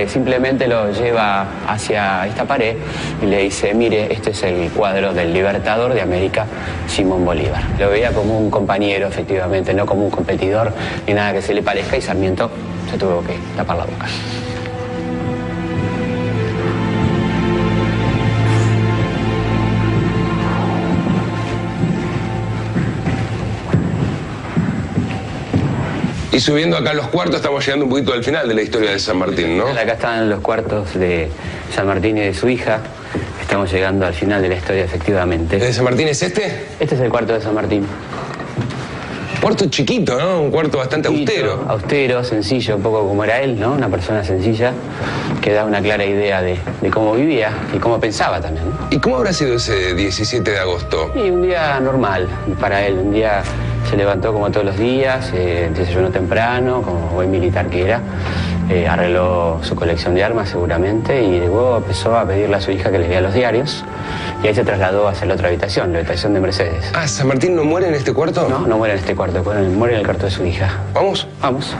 simplemente lo lleva hacia esta pared y le dice: mire, este es el cuadro del libertador de América, Simón Bolívar. Lo veía como un compañero, efectivamente, no como un competidor ni nada que se le parezca, y Sarmiento se tuvo que tapar la boca. Y subiendo acá los cuartos, estamos llegando un poquito al final de la historia de San Martín, ¿no? Acá están los cuartos de San Martín y de su hija. Estamos llegando al final de la historia, efectivamente. ¿El de San Martín es este? Este es el cuarto de San Martín. Cuarto chiquito, ¿no? Un cuarto bastante austero. Austero, sencillo, un poco como era él, ¿no? Una persona sencilla que da una clara idea de cómo vivía y cómo pensaba también, ¿no? ¿Y cómo habrá sido ese 17 de agosto? Y un día normal para él. Un día se levantó como todos los días, desayunó temprano, como buen militar que era. Arregló su colección de armas seguramente y luego empezó a pedirle a su hija que le lea los diarios y ahí se trasladó hacia la otra habitación, la habitación de Mercedes. Ah, ¿San Martín no muere en este cuarto? No, no muere en este cuarto, muere en el cuarto de su hija. ¿Vamos? Vamos.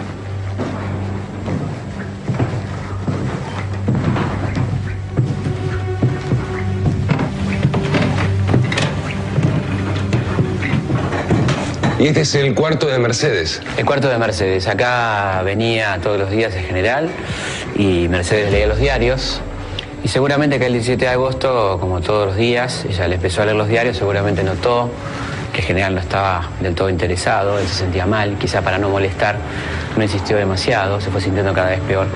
Y este es el cuarto de Mercedes. El cuarto de Mercedes. Acá venía todos los días el general y Mercedes leía los diarios. Y seguramente que el 17 de agosto, como todos los días, ella le empezó a leer los diarios, seguramente notó que el general no estaba del todo interesado, él se sentía mal, quizá para no molestar, no insistió demasiado, se fue sintiendo cada vez peor.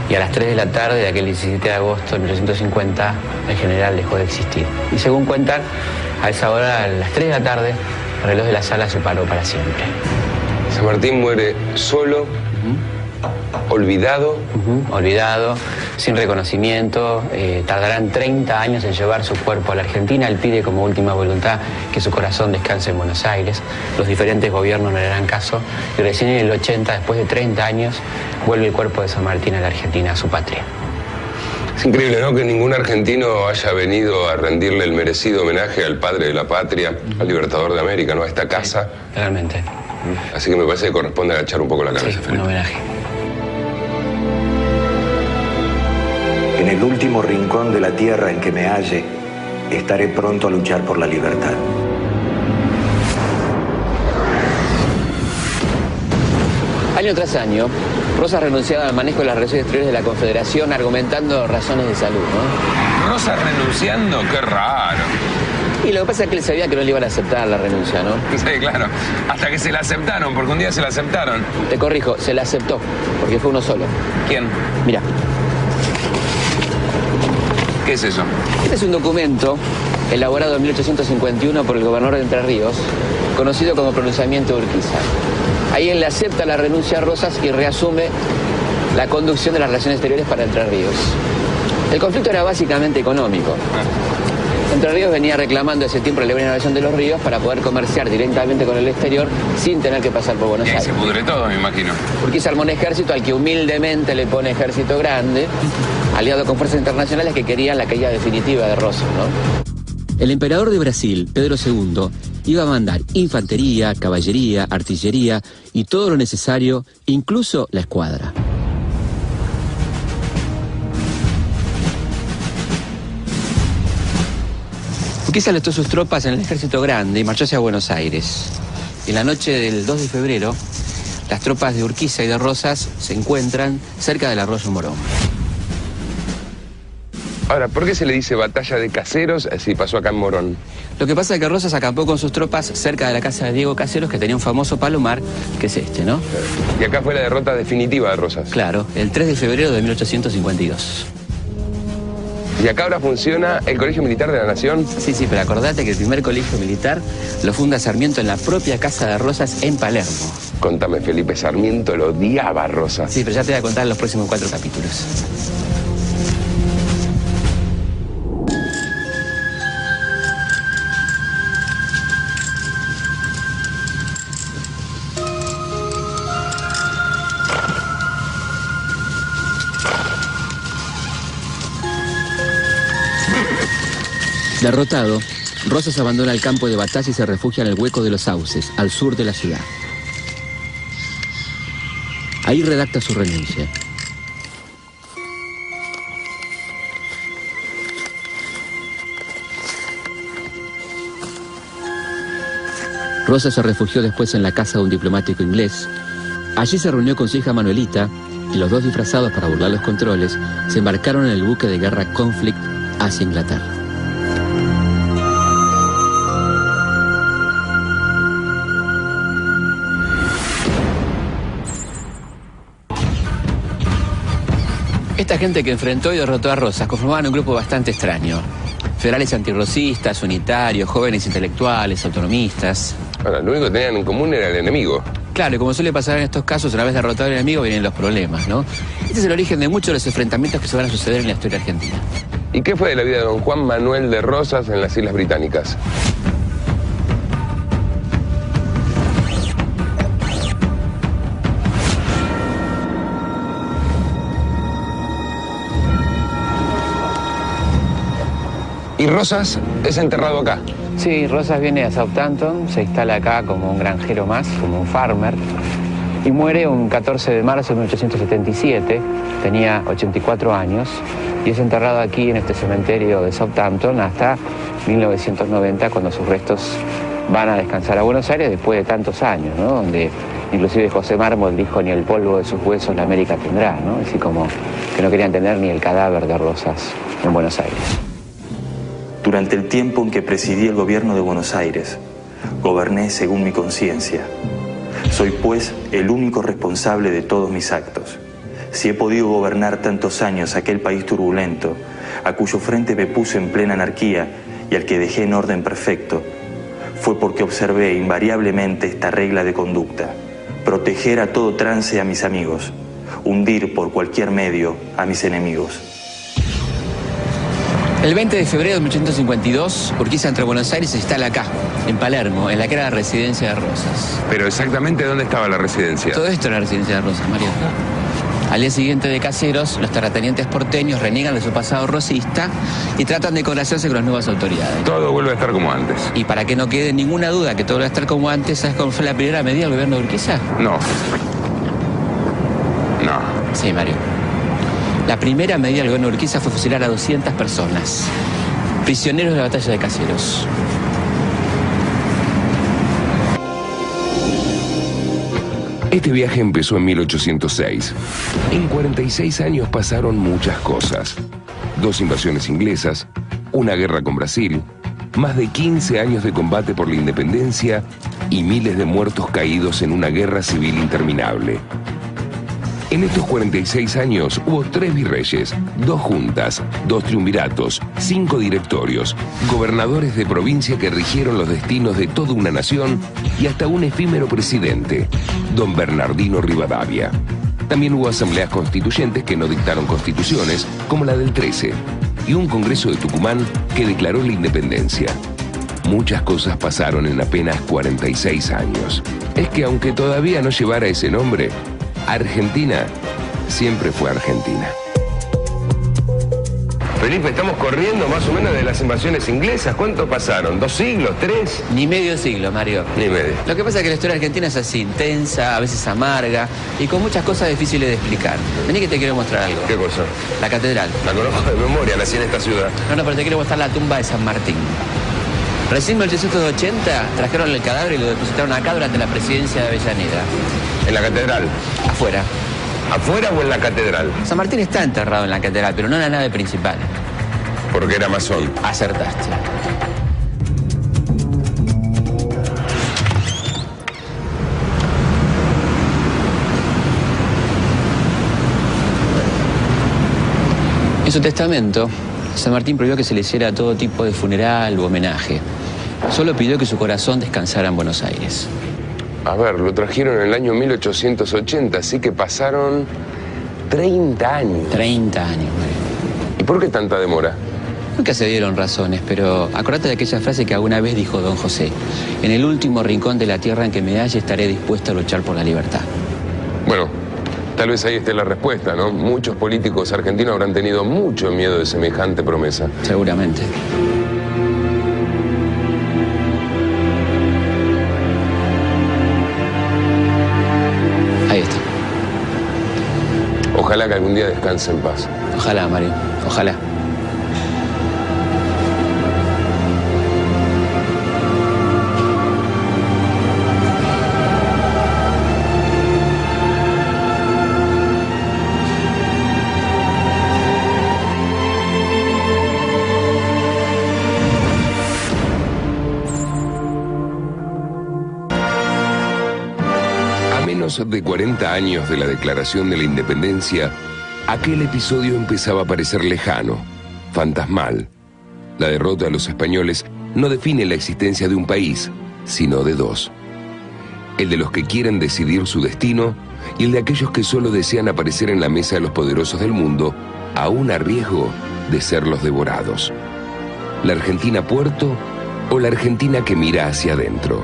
Y a las 3 de la tarde de aquel 17 de agosto de 1850, el general dejó de existir. Y según cuentan, a esa hora, a las 3 de la tarde, el reloj de la sala se paró para siempre. San Martín muere solo, olvidado. Olvidado, sin reconocimiento. Tardarán 30 años en llevar su cuerpo a la Argentina. Él pide como última voluntad que su corazón descanse en Buenos Aires. Los diferentes gobiernos no le harán caso. Y recién en el 80, después de 30 años, vuelve el cuerpo de San Martín a la Argentina, a su patria. Es increíble, ¿no?, que ningún argentino haya venido a rendirle el merecido homenaje al padre de la patria, al libertador de América, ¿no?, a esta casa. Realmente. Así que me parece que corresponde agachar un poco la cabeza, Felipe. Un homenaje. En el último rincón de la tierra en que me halle, estaré pronto a luchar por la libertad. Año tras año, Rosas renunciaba al manejo de las relaciones exteriores de la Confederación argumentando razones de salud, ¿no? ¿Rosas renunciando? ¡Qué raro! Y lo que pasa es que él sabía que no le iban a aceptar la renuncia, ¿no? Sí, claro. Hasta que se la aceptaron, porque un día se la aceptaron. Te corrijo, se la aceptó, porque fue uno solo. ¿Quién? Mira. ¿Qué es eso? Este es un documento elaborado en 1851 por el gobernador de Entre Ríos, conocido como pronunciamiento de Urquiza. Ahí él le acepta la renuncia a Rosas y reasume la conducción de las relaciones exteriores para Entre Ríos. El conflicto era básicamente económico. Entre Ríos venía reclamando ese tiempo la libre navegación de los ríos para poder comerciar directamente con el exterior sin tener que pasar por Buenos Aires. Y ahí se pudre todo, me imagino. Urquiza armó un ejército al que humildemente le pone ejército grande, aliado con fuerzas internacionales que querían la caída definitiva de Rosas, ¿no? El emperador de Brasil, Pedro II, iba a mandar infantería, caballería, artillería y todo lo necesario, incluso la escuadra. Urquiza alistó sus tropas en el ejército grande y marchó hacia Buenos Aires. En la noche del 2 de febrero, las tropas de Urquiza y de Rosas se encuentran cerca del arroyo Morón. Ahora, ¿por qué se le dice batalla de Caseros si pasó acá en Morón? Lo que pasa es que Rosas acampó con sus tropas cerca de la casa de Diego Caseros, que tenía un famoso palomar, que es este, ¿no? Y acá fue la derrota definitiva de Rosas. Claro, el 3 de febrero de 1852. ¿Y acá ahora funciona el Colegio Militar de la Nación? Sí, pero acordate que el primer colegio militar lo funda Sarmiento en la propia casa de Rosas en Palermo. Contame, Felipe, Sarmiento lo odiaba a Rosas. Sí, pero ya te voy a contar en los próximos 4 capítulos. Derrotado, Rosas abandona el campo de batalla y se refugia en el Hueco de los Sauces, al sur de la ciudad. Ahí redacta su renuncia. Rosas se refugió después en la casa de un diplomático inglés. Allí se reunió con su hija Manuelita y los dos, disfrazados para burlar los controles, se embarcaron en el buque de guerra Conflict hacia Inglaterra. Esta gente que enfrentó y derrotó a Rosas conformaban un grupo bastante extraño. Federales antirrosistas, unitarios, jóvenes intelectuales, autonomistas. Ahora, lo único que tenían en común era el enemigo. Claro, y como suele pasar en estos casos, una vez derrotado el enemigo vienen los problemas, ¿no? Este es el origen de muchos de los enfrentamientos que se van a suceder en la historia argentina. ¿Y qué fue de la vida de don Juan Manuel de Rosas en las Islas Británicas? ¿Y Rosas es enterrado acá? Sí, Rosas viene a Southampton, se instala acá como un granjero más, como un farmer, y muere un 14 de marzo de 1877, tenía 84 años, y es enterrado aquí en este cementerio de Southampton hasta 1990, cuando sus restos van a descansar a Buenos Aires después de tantos años, ¿no? Donde inclusive José Mármol dijo: ni el polvo de sus huesos la América tendrá, ¿no? Así como que no querían tener ni el cadáver de Rosas en Buenos Aires. Durante el tiempo en que presidí el gobierno de Buenos Aires, goberné según mi conciencia. Soy, pues, el único responsable de todos mis actos. Si he podido gobernar tantos años aquel país turbulento, a cuyo frente me puse en plena anarquía y al que dejé en orden perfecto, fue porque observé invariablemente esta regla de conducta: proteger a todo trance a mis amigos, hundir por cualquier medio a mis enemigos. El 20 de febrero de 1852, Urquiza entra a Buenos Aires y se instala acá, en Palermo, en la que era la residencia de Rosas. Pero exactamente ¿dónde estaba la residencia? Todo esto era la residencia de Rosas, Mario. Al día siguiente de Caseros, los terratenientes porteños reniegan de su pasado rosista y tratan de congraciarse con las nuevas autoridades. Todo vuelve a estar como antes. Y para que no quede ninguna duda que todo va a estar como antes, ¿sabes cuál fue la primera medida del gobierno de Urquiza? No. Sí, Mario. La primera medida del gobierno de Urquiza fue fusilar a 200 personas, prisioneros de la batalla de Caseros. Este viaje empezó en 1806. En 46 años pasaron muchas cosas. 2 invasiones inglesas, una guerra con Brasil, más de 15 años de combate por la independencia y miles de muertos caídos en una guerra civil interminable. En estos 46 años hubo 3 virreyes, 2 juntas, 2 triunviratos, 5 directorios, gobernadores de provincia que rigieron los destinos de toda una nación y hasta un efímero presidente, don Bernardino Rivadavia. También hubo asambleas constituyentes que no dictaron constituciones, como la del 13, y un congreso de Tucumán que declaró la independencia. Muchas cosas pasaron en apenas 46 años. Es que aunque todavía no llevara ese nombre, Argentina siempre fue Argentina. Felipe, estamos corriendo más o menos de las invasiones inglesas. ¿Cuánto pasaron? ¿2 siglos? ¿3? Ni medio siglo, Mario. Ni medio. Lo que pasa es que la historia argentina es así, intensa, a veces amarga y con muchas cosas difíciles de explicar. Vení que te quiero mostrar algo. ¿Qué cosa? La catedral. La conozco de memoria, nací en esta ciudad. No, pero te quiero mostrar la tumba de San Martín. Recién en 1880 trajeron el cadáver y lo depositaron acá durante la presidencia de Avellaneda. ¿En la catedral? Afuera. ¿Afuera o en la catedral? San Martín está enterrado en la catedral, pero no en la nave principal. Porque era masón. Acertaste. En su testamento, San Martín prohibió que se le hiciera todo tipo de funeral u homenaje. Solo pidió que su corazón descansara en Buenos Aires. A ver, lo trajeron en el año 1880, así que pasaron 30 años. 30 años, Mario. ¿Y por qué tanta demora? Nunca se dieron razones, pero acordate de aquella frase que alguna vez dijo don José: en el último rincón de la tierra en que me halle estaré dispuesto a luchar por la libertad. Bueno, tal vez ahí esté la respuesta, ¿no? Muchos políticos argentinos habrán tenido mucho miedo de semejante promesa. Seguramente. Ahí está. Ojalá que algún día descanse en paz. Ojalá, Mario. Ojalá. De 40 años de la declaración de la independencia, aquel episodio empezaba a parecer lejano, fantasmal, La derrota de los españoles no define la existencia de un país, sino de dos. El de los que quieren decidir su destino y el de aquellos que solo desean aparecer en la mesa de los poderosos del mundo, aún a riesgo de ser los devorados. ¿La Argentina puerto o la Argentina que mira hacia adentro?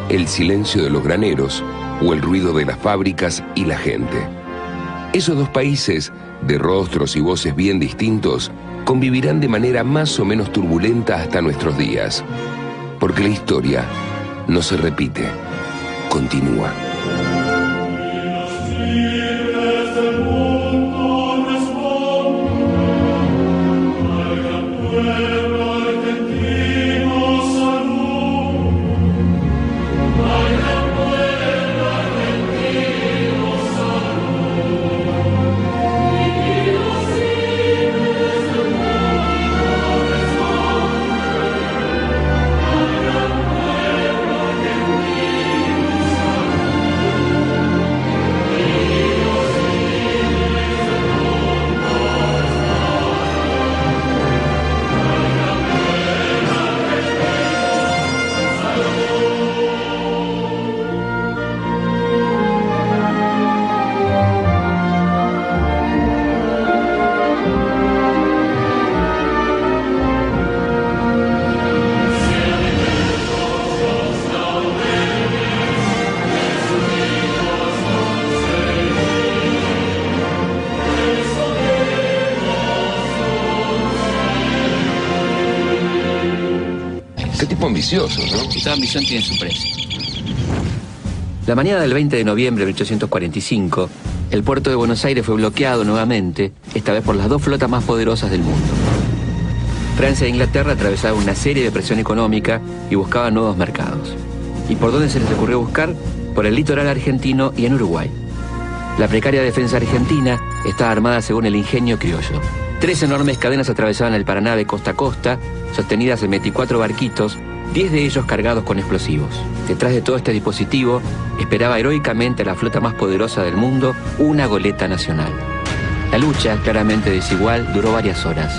¿El silencio de los graneros o el ruido de las fábricas y la gente? Esos dos países, de rostros y voces bien distintos, convivirán de manera más o menos turbulenta hasta nuestros días. Porque la historia no se repite, continúa. Qué tipo ambicioso, ¿no? Y toda ambición tiene su precio. La mañana del 20 de noviembre de 1845, el puerto de Buenos Aires fue bloqueado nuevamente, esta vez por las dos flotas más poderosas del mundo. Francia e Inglaterra atravesaban una serie de presión económica y buscaban nuevos mercados. ¿Y por dónde se les ocurrió buscar? Por el litoral argentino y en Uruguay. La precaria defensa argentina estaba armada según el ingenio criollo. 3 enormes cadenas atravesaban el Paraná de costa a costa, sostenidas en 24 barquitos, 10 de ellos cargados con explosivos. Detrás de todo este dispositivo, esperaba heroicamente a la flota más poderosa del mundo, una goleta nacional. La lucha, claramente desigual, duró varias horas,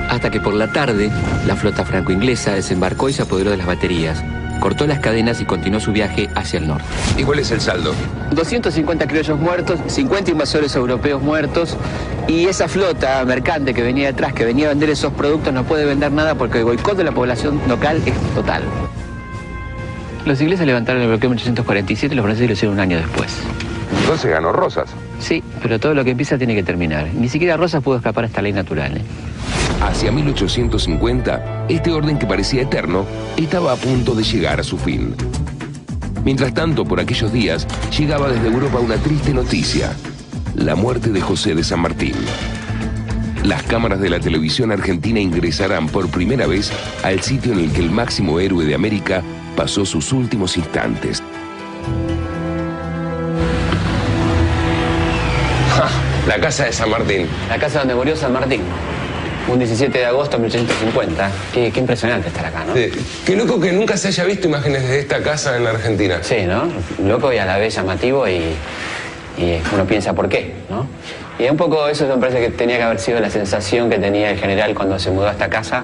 hasta que por la tarde, la flota franco-inglesa desembarcó y se apoderó de las baterías, cortó las cadenas y continuó su viaje hacia el norte. ¿Y cuál es el saldo? 250 criollos muertos, 50 invasores europeos muertos, y esa flota mercante que venía detrás, que venía a vender esos productos, no puede vender nada porque el boicot de la población local es total. Los ingleses levantaron el bloqueo en 1847 y los franceses lo hicieron un año después. Entonces ganó Rosas. Sí, pero todo lo que empieza tiene que terminar. Ni siquiera Rosas pudo escapar a esta ley natural, Hacia 1850, este orden que parecía eterno estaba a punto de llegar a su fin. Mientras tanto, por aquellos días, llegaba desde Europa una triste noticia: la muerte de José de San Martín. Las cámaras de la televisión argentina ingresarán por primera vez al sitio en el que el máximo héroe de América pasó sus últimos instantes. La casa de San Martín. La casa donde murió San Martín. Un 17 de agosto de 1850. Qué impresionante estar acá, ¿no? Sí. Qué loco que nunca se haya visto imágenes de esta casa en la Argentina. Sí, ¿no? Loco y a la vez llamativo y uno piensa por qué, ¿no? Y un poco eso me parece que tenía que haber sido la sensación que tenía el general cuando se mudó a esta casa,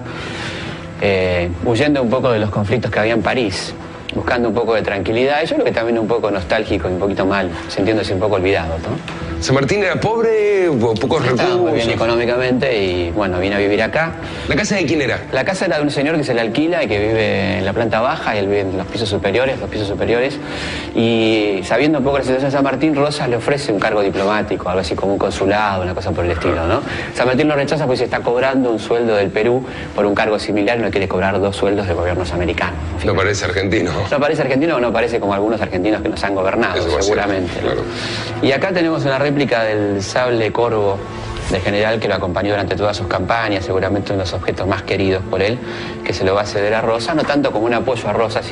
huyendo un poco de los conflictos que había en París, buscando un poco de tranquilidad. Yo creo que también un poco nostálgico y un poquito mal, sintiéndose un poco olvidado, ¿no? ¿San Martín era pobre o pocos recursos? Estaba muy bien económicamente y, bueno, vine a vivir acá. ¿La casa de quién era? La casa era de un señor que se le alquila y que vive en la planta baja y él vive en los pisos superiores. Y sabiendo un poco la situación de San Martín, Rosas le ofrece un cargo diplomático, algo así como un consulado, una cosa por el estilo, ¿no? San Martín lo rechaza porque se está cobrando un sueldo del Perú por un cargo similar y no quiere cobrar 2 sueldos de gobiernos americanos. No parece argentino. No parece argentino o no parece como algunos argentinos que nos han gobernado, seguramente. Claro. Y acá tenemos una réplica del sable corvo del general que lo acompañó durante todas sus campañas, seguramente uno de los objetos más queridos por él, que se lo va a ceder a Rosas, no tanto como un apoyo a Rosas,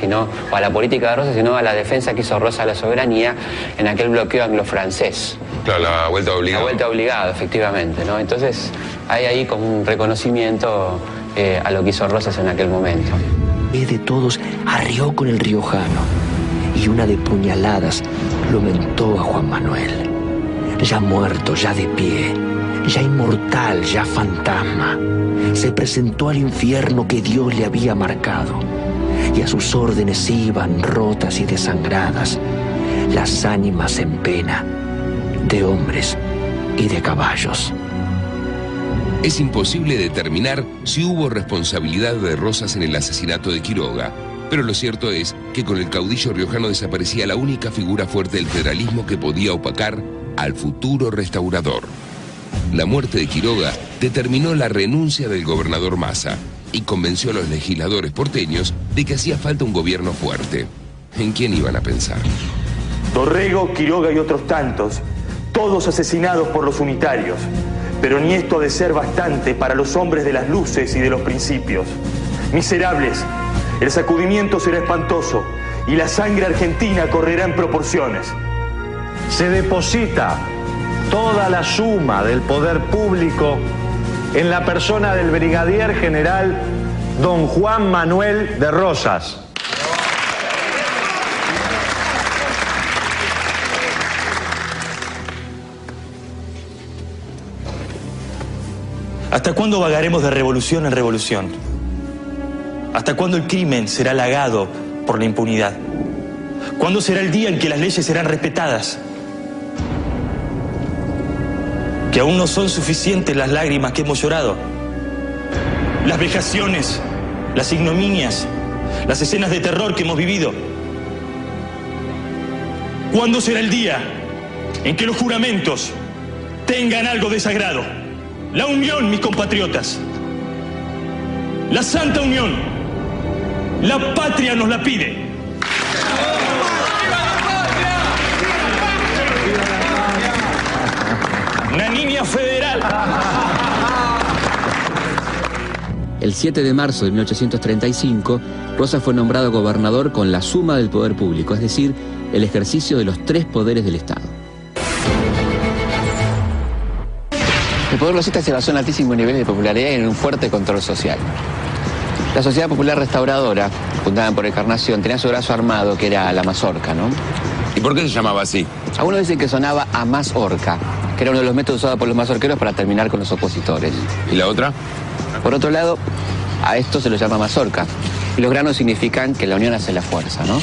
o a la política de Rosas, sino a la defensa que hizo Rosas a la soberanía en aquel bloqueo anglo-francés. Claro, la vuelta obligada. La vuelta obligada, efectivamente, ¿no? Entonces hay ahí como un reconocimiento a lo que hizo Rosas en aquel momento. De todos arrió con el riojano y una de puñaladas lo mentó a Juan Manuel. Ya muerto, ya de pie, ya inmortal, ya fantasma, se presentó al infierno que Dios le había marcado, y a sus órdenes iban, rotas y desangradas, las ánimas en pena de hombres y de caballos. Es imposible determinar si hubo responsabilidad de Rosas en el asesinato de Quiroga, pero lo cierto es que con el caudillo riojano desaparecía la única figura fuerte del federalismo que podía opacar al futuro restaurador. La muerte de Quiroga determinó la renuncia del gobernador Massa y convenció a los legisladores porteños de que hacía falta un gobierno fuerte. ¿En quién iban a pensar? Dorrego, Quiroga y otros tantos, todos asesinados por los unitarios. Pero ni esto ha de ser bastante para los hombres de las luces y de los principios. Miserables, el sacudimiento será espantoso y la sangre argentina correrá en proporciones. Se deposita toda la suma del poder público en la persona del brigadier general don Juan Manuel de Rosas. ¿Hasta cuándo vagaremos de revolución en revolución? ¿Hasta cuándo el crimen será halagado por la impunidad? ¿Cuándo será el día en que las leyes serán respetadas? Que aún no son suficientes las lágrimas que hemos llorado. Las vejaciones, las ignominias, las escenas de terror que hemos vivido. ¿Cuándo será el día en que los juramentos tengan algo de sagrado? La unión, mis compatriotas. La santa unión. La patria nos la pide. Una niña federal. El 7 de marzo de 1835, Rosas fue nombrado gobernador con la suma del poder público, es decir, el ejercicio de los 3 poderes del Estado. El poder rosista se basó en altísimos niveles de popularidad y en un fuerte control social. La Sociedad Popular Restauradora, fundada por Encarnación, tenía su brazo armado, que era la mazorca, ¿no? ¿Y por qué se llamaba así? Algunos dicen que sonaba a mazorca, que era uno de los métodos usados por los mazorqueros para terminar con los opositores. ¿Y la otra? Por otro lado, a esto se lo llama mazorca. Y los granos significan que la unión hace la fuerza, ¿no?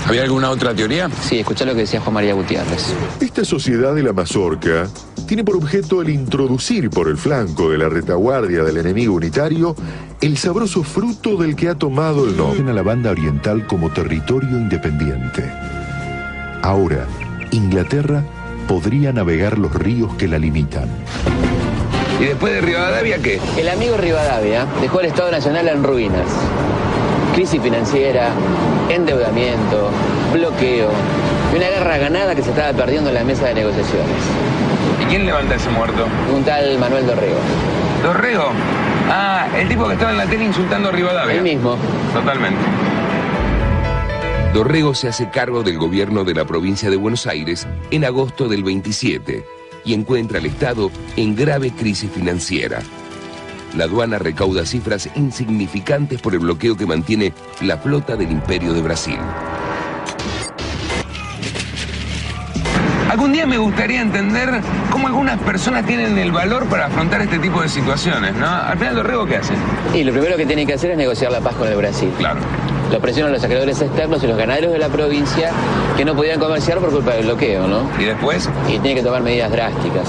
¿Había alguna otra teoría? Sí, escuchá lo que decía Juan María Gutiérrez. Esta sociedad de la mazorca tiene por objeto el introducir por el flanco de la retaguardia del enemigo unitario el sabroso fruto del que ha tomado el nombre a la banda oriental como territorio independiente. Ahora, Inglaterra podría navegar los ríos que la limitan. ¿Y después de Rivadavia qué? El amigo Rivadavia dejó el Estado Nacional en ruinas. Crisis financiera, endeudamiento, bloqueo y una guerra ganada que se estaba perdiendo en la mesa de negociaciones. ¿Y quién levanta ese muerto? Un tal Manuel Dorrego. ¿Dorrego? Ah, el tipo que estaba en la tele insultando a Rivadavia. El mismo. Totalmente. Dorrego se hace cargo del gobierno de la provincia de Buenos Aires en agosto del 27 y encuentra al Estado en grave crisis financiera. La aduana recauda cifras insignificantes por el bloqueo que mantiene la flota del Imperio de Brasil. Algún día me gustaría entender cómo algunas personas tienen el valor para afrontar este tipo de situaciones, ¿no? Al final, Dorrego, ¿qué hace? Y lo primero que tienen que hacer es negociar la paz con el Brasil. Claro. Lo presionan los acreedores externos y los ganaderos de la provincia que no podían comerciar por culpa del bloqueo, ¿no? ¿Y después? Y tienen que tomar medidas drásticas.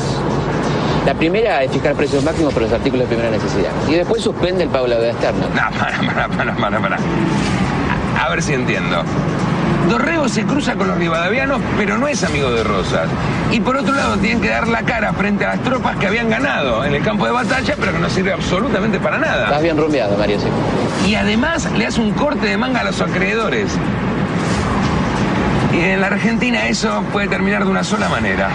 La primera es fijar precios máximos por los artículos de primera necesidad. Y después suspende el pago de la deuda externa. No, para. A ver si entiendo. Dorrego se cruza con los rivadavianos, pero no es amigo de Rosas. Y por otro lado, tienen que dar la cara frente a las tropas que habían ganado en el campo de batalla, pero que no sirve absolutamente para nada. Estás bien rumbeado, Mario, sí. Y además le hace un corte de manga a los acreedores. Y en la Argentina eso puede terminar de una sola manera.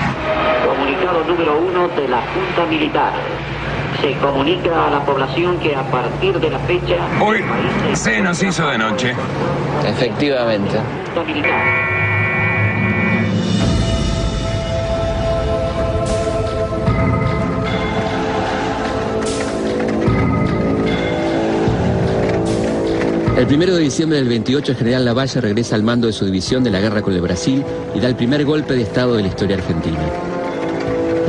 Comunicado número 1 de la Junta Militar. Se comunica a la población que a partir de la fecha... Hoy se nos hizo de noche. Efectivamente. Junta Militar. El 1 de diciembre del 28, el general Lavalle regresa al mando de su división de la guerra con el Brasil y da el primer golpe de Estado de la historia argentina.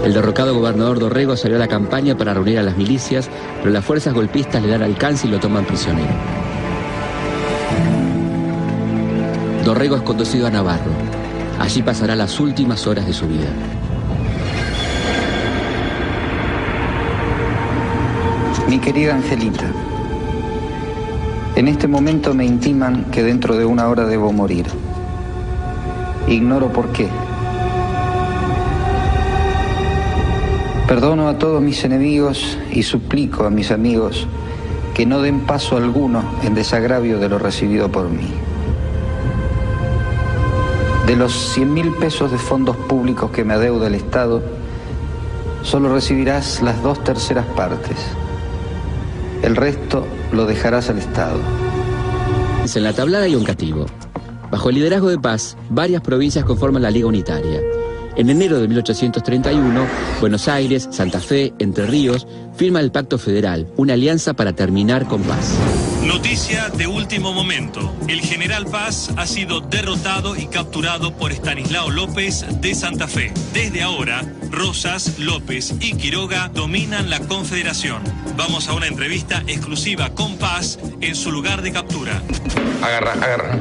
El derrocado gobernador Dorrego salió a la campaña para reunir a las milicias, pero las fuerzas golpistas le dan alcance y lo toman prisionero. Dorrego es conducido a Navarro. Allí pasará las últimas horas de su vida. Mi querida Angelita, en este momento me intiman que dentro de una hora debo morir. Ignoro por qué. Perdono a todos mis enemigos y suplico a mis amigos que no den paso alguno en desagravio de lo recibido por mí. De los 100.000 pesos de fondos públicos que me adeuda el Estado, solo recibirás las 2/3 partes. El resto lo dejarás al Estado. En la tablada hay un cativo. Bajo el liderazgo de Paz, varias provincias conforman la Liga Unitaria. En enero de 1831, Buenos Aires, Santa Fe, Entre Ríos, firma el Pacto Federal, una alianza para terminar con Paz. Noticia de último momento. El general Paz ha sido derrotado y capturado por Estanislao López de Santa Fe. Desde ahora, Rosas, López y Quiroga dominan la Confederación. Vamos a una entrevista exclusiva con Paz en su lugar de captura. Agarra.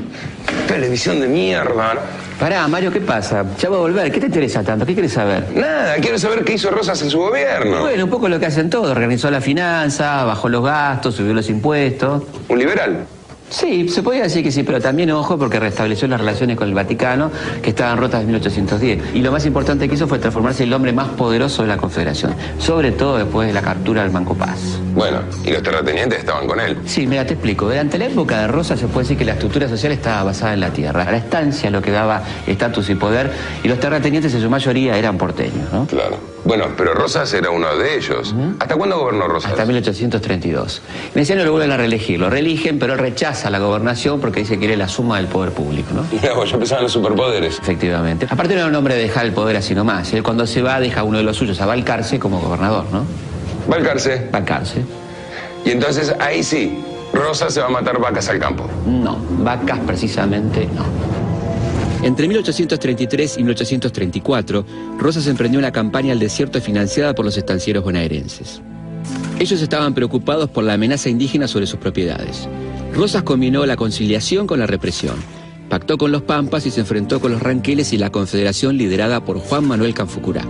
Televisión de mierda, ¿no? Pará, Mario, ¿qué pasa? Ya va a volver. ¿Qué te interesa tanto? ¿Qué quieres saber? Nada, quiero saber qué hizo Rosas en su gobierno. Bueno, un poco lo que hacen todos. Organizó la finanza, bajó los gastos, subió los impuestos. ¿Un liberal? Sí, se podría decir que sí, pero también ojo porque restableció las relaciones con el Vaticano que estaban rotas en 1810. Y lo más importante que hizo fue transformarse en el hombre más poderoso de la Confederación, sobre todo después de la captura del Manco Paz. Bueno, ¿y los terratenientes estaban con él? Sí, mira, te explico. Durante la época de Rosas se puede decir que la estructura social estaba basada en la tierra. La estancia lo que daba estatus y poder, y los terratenientes en su mayoría eran porteños, ¿no? Claro. Bueno, pero Rosas era uno de ellos. ¿Hasta cuándo gobernó Rosas? Hasta 1832. Veneciano lo vuelven a reelegir. Lo reeligen, pero rechaza la gobernación porque dice que quiere la suma del poder público, ¿no? Mirá, vos, ya empezaban los superpoderes. Efectivamente. Aparte no era un hombre de dejar el poder así nomás. Él cuando se va deja a uno de los suyos, a Balcarce, como gobernador, ¿no? ¿Balcarce? Balcarce. Y entonces ahí sí, Rosas se va a matar vacas al campo. No, vacas precisamente no. Entre 1833 y 1834, Rosas emprendió una campaña al desierto financiada por los estancieros bonaerenses. Ellos estaban preocupados por la amenaza indígena sobre sus propiedades. Rosas combinó la conciliación con la represión. Pactó con los pampas y se enfrentó con los ranqueles y la confederación liderada por Juan Manuel Canfucurá.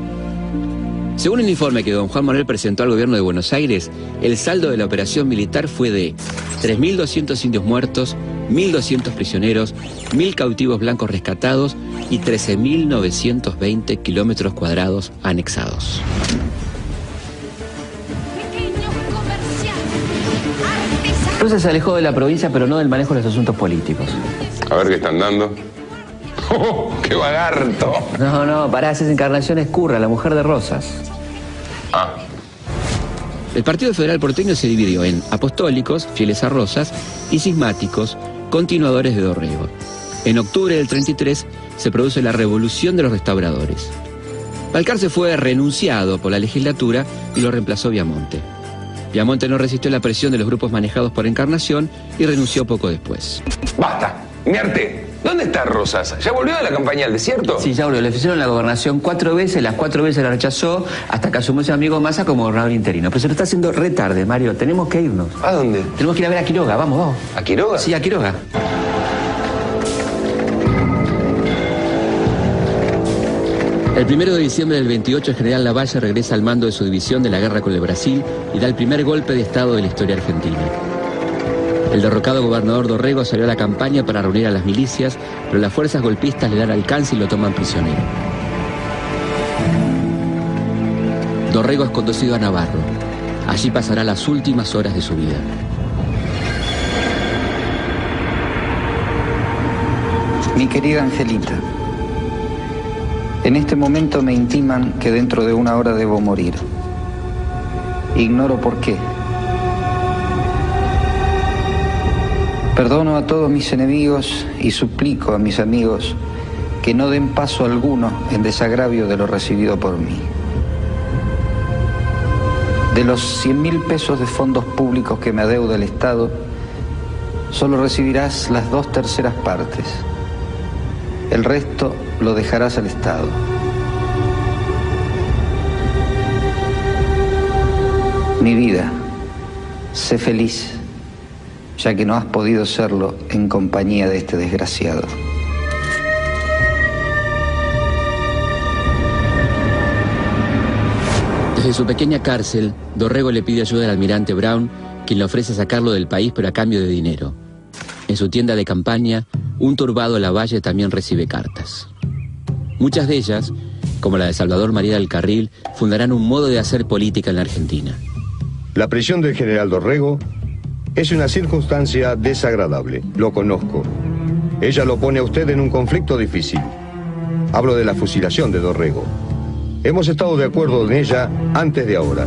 Según un informe que don Juan Manuel presentó al gobierno de Buenos Aires, el saldo de la operación militar fue de 3.200 indios muertos, 1.200 prisioneros, 1.000 cautivos blancos rescatados y 13.920 kilómetros cuadrados anexados. Rosas se alejó de la provincia, pero no del manejo de los asuntos políticos. A ver qué están dando. ¡Oh, qué vagarto! No, pará, esa Encarnación Escurra, la mujer de Rosas. Ah. El Partido Federal porteño se dividió en apostólicos, fieles a Rosas, y cismáticos, continuadores de Dorrego. En octubre del 33 se produce la Revolución de los Restauradores. Balcarce fue renunciado por la legislatura y lo reemplazó Viamonte. Viamonte no resistió la presión de los grupos manejados por Encarnación y renunció poco después. ¡Basta! Miarte, ¿dónde está Rosas? ¿Ya volvió de la campaña al desierto? Sí, ya volvió. Le ofrecieron la gobernación 4 veces, las 4 veces la rechazó, hasta que asumió ese amigo Massa como gobernador interino. Pero se lo está haciendo re tarde, Mario. Tenemos que irnos. ¿A dónde? Tenemos que ir a ver a Quiroga. Vamos. ¿A Quiroga? Sí, a Quiroga. El 1 de diciembre del 28, el general Lavalle regresa al mando de su división de la guerra con el Brasil y da el primer golpe de Estado de la historia argentina. El derrocado gobernador Dorrego salió a la campaña para reunir a las milicias, pero las fuerzas golpistas le dan alcance y lo toman prisionero. Dorrego es conducido a Navarro. Allí pasará las últimas horas de su vida. Mi querida Angelita, en este momento me intiman que dentro de una hora debo morir. Ignoro por qué. Perdono a todos mis enemigos y suplico a mis amigos que no den paso alguno en desagravio de lo recibido por mí. De los 100.000 pesos de fondos públicos que me adeuda el Estado, solo recibirás las 2/3 partes. El resto lo dejarás al Estado. Mi vida, sé feliz, ya que no has podido serlo en compañía de este desgraciado. Desde su pequeña cárcel, Dorrego le pide ayuda al almirante Brown, quien le ofrece sacarlo del país pero a cambio de dinero. En su tienda de campaña, un turbado Lavalle también recibe cartas. Muchas de ellas, como la de Salvador María del Carril, fundarán un modo de hacer política en la Argentina. La prisión del general Dorrego es una circunstancia desagradable, lo conozco. Ella lo pone a usted en un conflicto difícil. Hablo de la fusilación de Dorrego. Hemos estado de acuerdo en ella antes de ahora.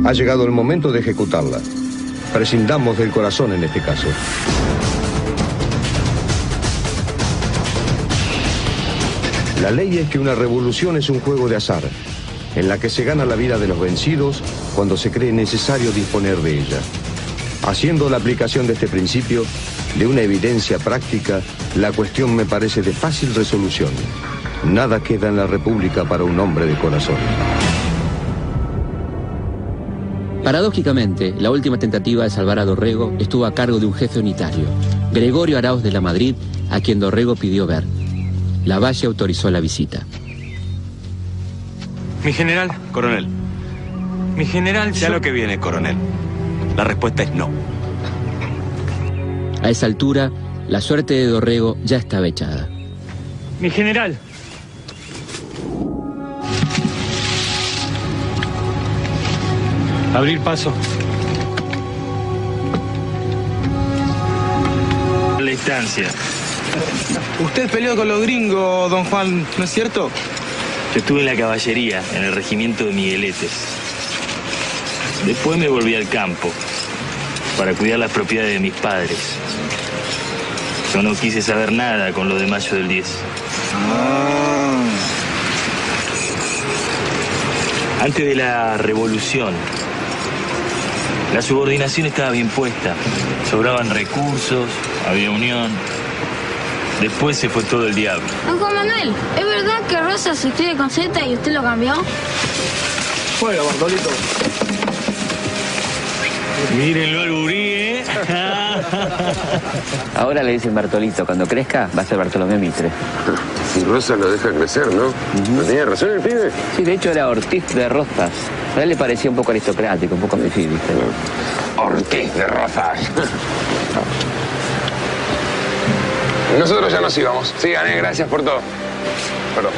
Ha llegado el momento de ejecutarla. Prescindamos del corazón en este caso. La ley es que una revolución es un juego de azar, en la que se gana la vida de los vencidos cuando se cree necesario disponer de ella. Haciendo la aplicación de este principio, de una evidencia práctica, la cuestión me parece de fácil resolución. Nada queda en la República para un hombre de corazón. Paradójicamente, la última tentativa de salvar a Dorrego estuvo a cargo de un jefe unitario, Gregorio Arauz de la Madrid, a quien Dorrego pidió ver. Lavalle autorizó la visita. Mi general. Coronel. Mi general, Ya lo que viene, coronel. La respuesta es no. A esa altura, la suerte de Dorrego ya estaba echada. Mi general. Abrir paso. La instancia. Usted peleó con los gringos, don Juan, ¿no es cierto? Yo estuve en la caballería, en el regimiento de Migueletes. Después me volví al campo, para cuidar las propiedades de mis padres. Yo no quise saber nada con lo de mayo del 10. Antes de la revolución, la subordinación estaba bien puesta. Sobraban recursos, había unión. Después se fue todo el diablo. Don Juan Manuel, ¿es verdad que Rosa se escribe con Z y usted lo cambió? Juega, Bartolito. Mírenlo al gurí, ¿eh? Ahora le dicen Bartolito, cuando crezca va a ser Bartolomé Mitre. Si Rosa lo deja crecer, ¿no? ¿No tenía razón el pibe? Sí, de hecho era Ortiz de Rozas. A él le parecía un poco aristocrático, un poco difícil, ¿viste? Ortiz de Rozas. Nosotros ya nos íbamos. Sigan, gracias por todo. Perdón.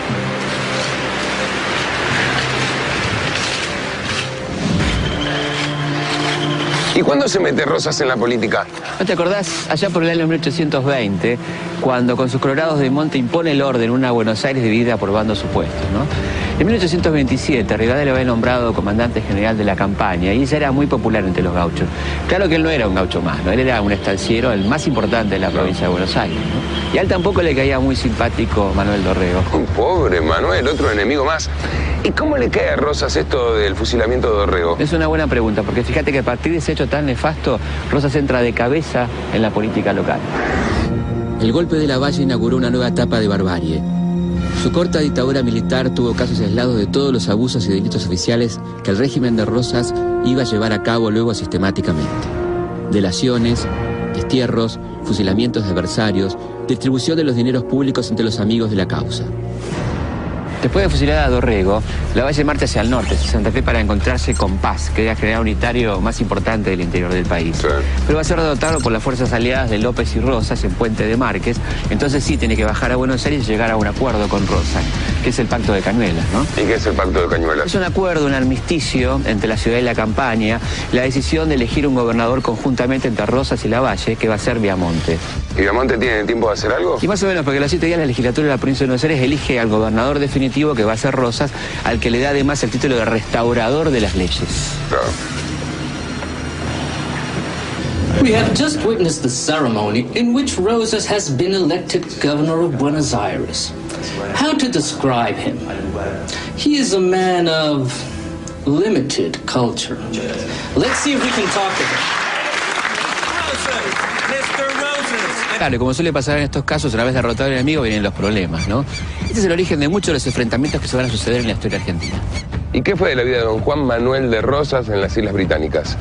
¿Y cuándo se mete Rosas en la política? ¿No te acordás? Allá por el año 1820, cuando con sus colorados de monte impone el orden en una Buenos Aires dividida por bandos opuestos, ¿no? En 1827, Rivadavia le había nombrado comandante general de la campaña y ella era muy popular entre los gauchos. Claro que él no era un gaucho más, ¿no? Él era un estanciero, el más importante de la provincia de Buenos Aires, ¿no? Y a él tampoco le caía muy simpático Manuel Dorrego. Pobre Manuel, otro enemigo más. ¿Y cómo le cae a Rosas esto del fusilamiento de Dorrego? Es una buena pregunta, porque fíjate que a partir de ese hecho tan nefasto, Rosas entra de cabeza en la política local. El golpe de Lavalle inauguró una nueva etapa de barbarie. Su corta dictadura militar tuvo casos aislados de todos los abusos y delitos oficiales que el régimen de Rosas iba a llevar a cabo luego sistemáticamente. Delaciones, destierros, fusilamientos de adversarios, distribución de los dineros públicos entre los amigos de la causa. Después de fusilar a Dorrego, Lavalle marcha hacia el norte, hacia Santa Fe, para encontrarse con Paz, que era el general unitario más importante del interior del país. Sí. Pero va a ser derrotado por las fuerzas aliadas de López y Rosas en Puente de Márquez. Entonces sí tiene que bajar a Buenos Aires y llegar a un acuerdo con Rosas, que es el Pacto de Cañuelas, ¿no? ¿Y qué es el Pacto de Cañuelas? Es un acuerdo, un armisticio entre la ciudad y la campaña, la decisión de elegir un gobernador conjuntamente entre Rosas y Lavalle, que va a ser Viamonte. ¿Y Viamonte tiene tiempo de hacer algo? Y más o menos, porque a los 7 días la legislatura de la provincia de Buenos Aires elige al gobernador definitivo, que va a ser Rosas, al que le da además el título de restaurador de las leyes. Claro. We have just witnessed the ceremony in which Rosas has been elected governor of Buenos Aires. How to describe him? He is a man of limited culture. Let's see if we can talk to him. Claro, como suele pasar en estos casos, una vez derrotado el enemigo vienen los problemas, ¿no? Este es el origen de muchos de los enfrentamientos que se van a suceder en la historia argentina. ¿Y qué fue de la vida de don Juan Manuel de Rosas en las Islas Británicas?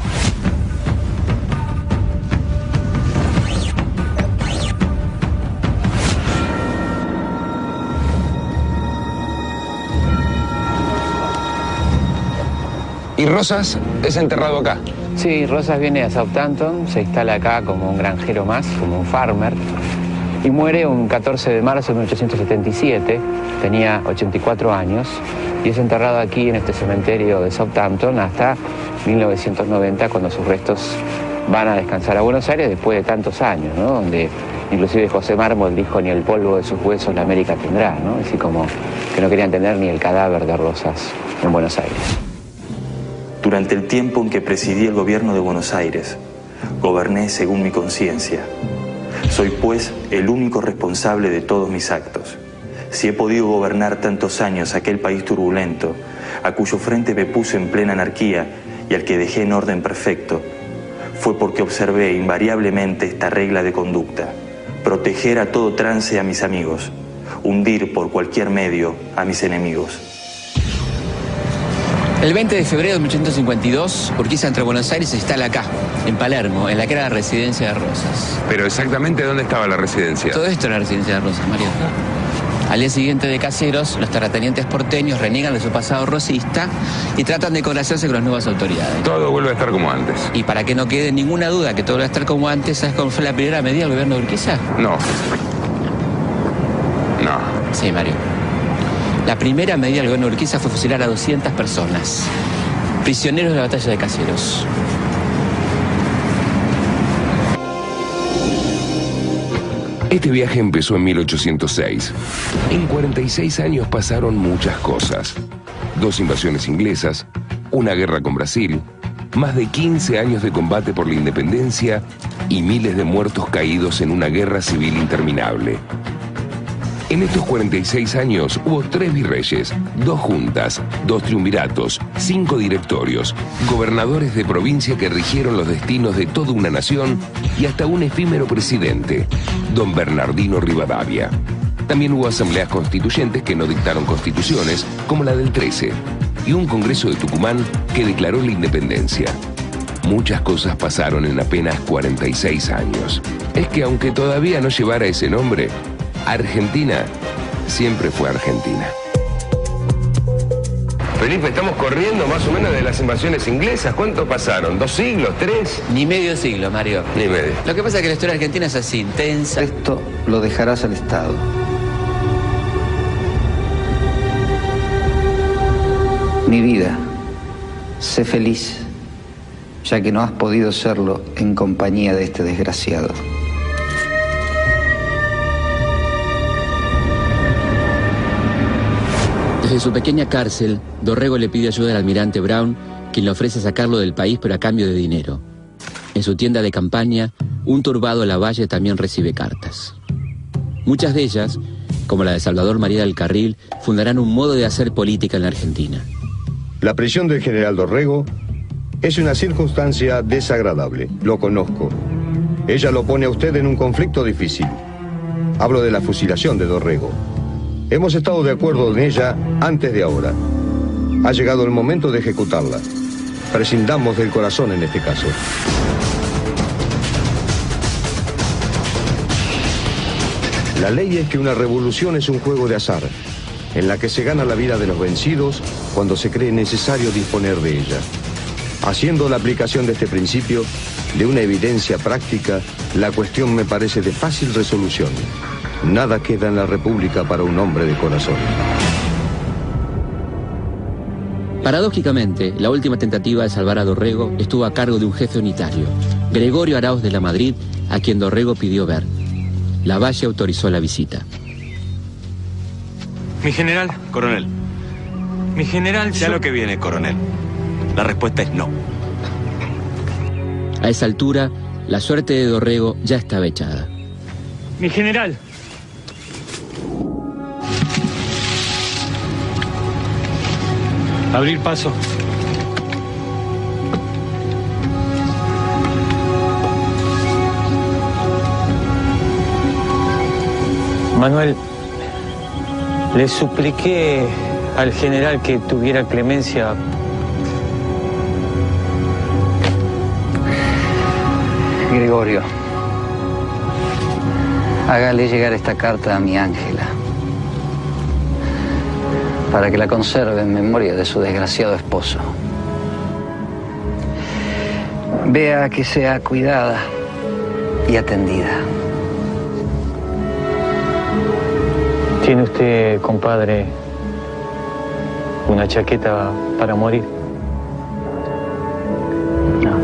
¿Y Rosas es enterrado acá? Sí, Rosas viene a Southampton, se instala acá como un granjero más, como un farmer, y muere un 14 de marzo de 1877, tenía 84 años, y es enterrado aquí en este cementerio de Southampton hasta 1990, cuando sus restos van a descansar a Buenos Aires después de tantos años, ¿no? Donde inclusive José Mármol dijo: ni el polvo de sus huesos la América tendrá, ¿no? Así como que no querían tener ni el cadáver de Rosas en Buenos Aires. Durante el tiempo en que presidí el gobierno de Buenos Aires, goberné según mi conciencia. Soy, pues, el único responsable de todos mis actos. Si he podido gobernar tantos años aquel país turbulento, a cuyo frente me puse en plena anarquía y al que dejé en orden perfecto, fue porque observé invariablemente esta regla de conducta: proteger a todo trance a mis amigos, hundir por cualquier medio a mis enemigos. El 20 de febrero de 1852, Urquiza entra a Buenos Aires y se instala acá, en Palermo, en la que era la residencia de Rosas. ¿Pero exactamente dónde estaba la residencia? Todo esto era la residencia de Rosas, Mario. Al día siguiente de Caseros, los terratenientes porteños reniegan de su pasado rosista y tratan de congraciarse con las nuevas autoridades. Todo vuelve a estar como antes. Y para que no quede ninguna duda que todo va a estar como antes, ¿sabes cómo fue la primera medida del gobierno de Urquiza? No. Sí, Mario. La primera medida del gobierno de Urquiza fue fusilar a 200 personas, prisioneros de la batalla de Caseros. Este viaje empezó en 1806. En 46 años pasaron muchas cosas. 2 invasiones inglesas, una guerra con Brasil, más de 15 años de combate por la independencia y miles de muertos caídos en una guerra civil interminable. En estos 46 años hubo 3 virreyes, 2 juntas, 2 triunviratos, 5 directorios, gobernadores de provincia que rigieron los destinos de toda una nación y hasta un efímero presidente, don Bernardino Rivadavia. También hubo asambleas constituyentes que no dictaron constituciones, como la del 13, y un congreso de Tucumán que declaró la independencia. Muchas cosas pasaron en apenas 46 años. Es que aunque todavía no llevara ese nombre, Argentina siempre fue Argentina. Felipe, estamos corriendo más o menos de las invasiones inglesas. ¿Cuánto pasaron? ¿2 siglos? ¿3? Ni medio siglo, Mario. Ni medio. Lo que pasa es que la historia argentina es así, intensa. Esto lo dejarás al Estado. Mi vida, sé feliz, ya que no has podido serlo en compañía de este desgraciado. Desde su pequeña cárcel, Dorrego le pide ayuda al almirante Brown, quien le ofrece sacarlo del país pero a cambio de dinero. En su tienda de campaña, un turbado Lavalle también recibe cartas. Muchas de ellas, como la de Salvador María del Carril, fundarán un modo de hacer política en la Argentina. La prisión del general Dorrego es una circunstancia desagradable, lo conozco. Ella lo pone a usted en un conflicto difícil. Hablo de la fusilación de Dorrego. Hemos estado de acuerdo en ella antes de ahora. Ha llegado el momento de ejecutarla. Prescindamos del corazón en este caso. La ley es que una revolución es un juego de azar, en la que se gana la vida de los vencidos cuando se cree necesario disponer de ella. Haciendo la aplicación de este principio, de una evidencia práctica, la cuestión me parece de fácil resolución. Nada queda en la República para un hombre de corazón. Paradójicamente, la última tentativa de salvar a Dorrego estuvo a cargo de un jefe unitario, Gregorio Arauz de la Madrid, a quien Dorrego pidió ver. Lavalle autorizó la visita. Mi general, coronel. Mi general, ya lo que viene, coronel. La respuesta es no. A esa altura, la suerte de Dorrego ya estaba echada. Mi general. Abrir paso. Manuel, le supliqué al general que tuviera clemencia. Gregorio, hágale llegar esta carta a mi Ángela, para que la conserve en memoria de su desgraciado esposo. Vea que sea cuidada y atendida. ¿Tiene usted, compadre, una chaqueta para morir? No.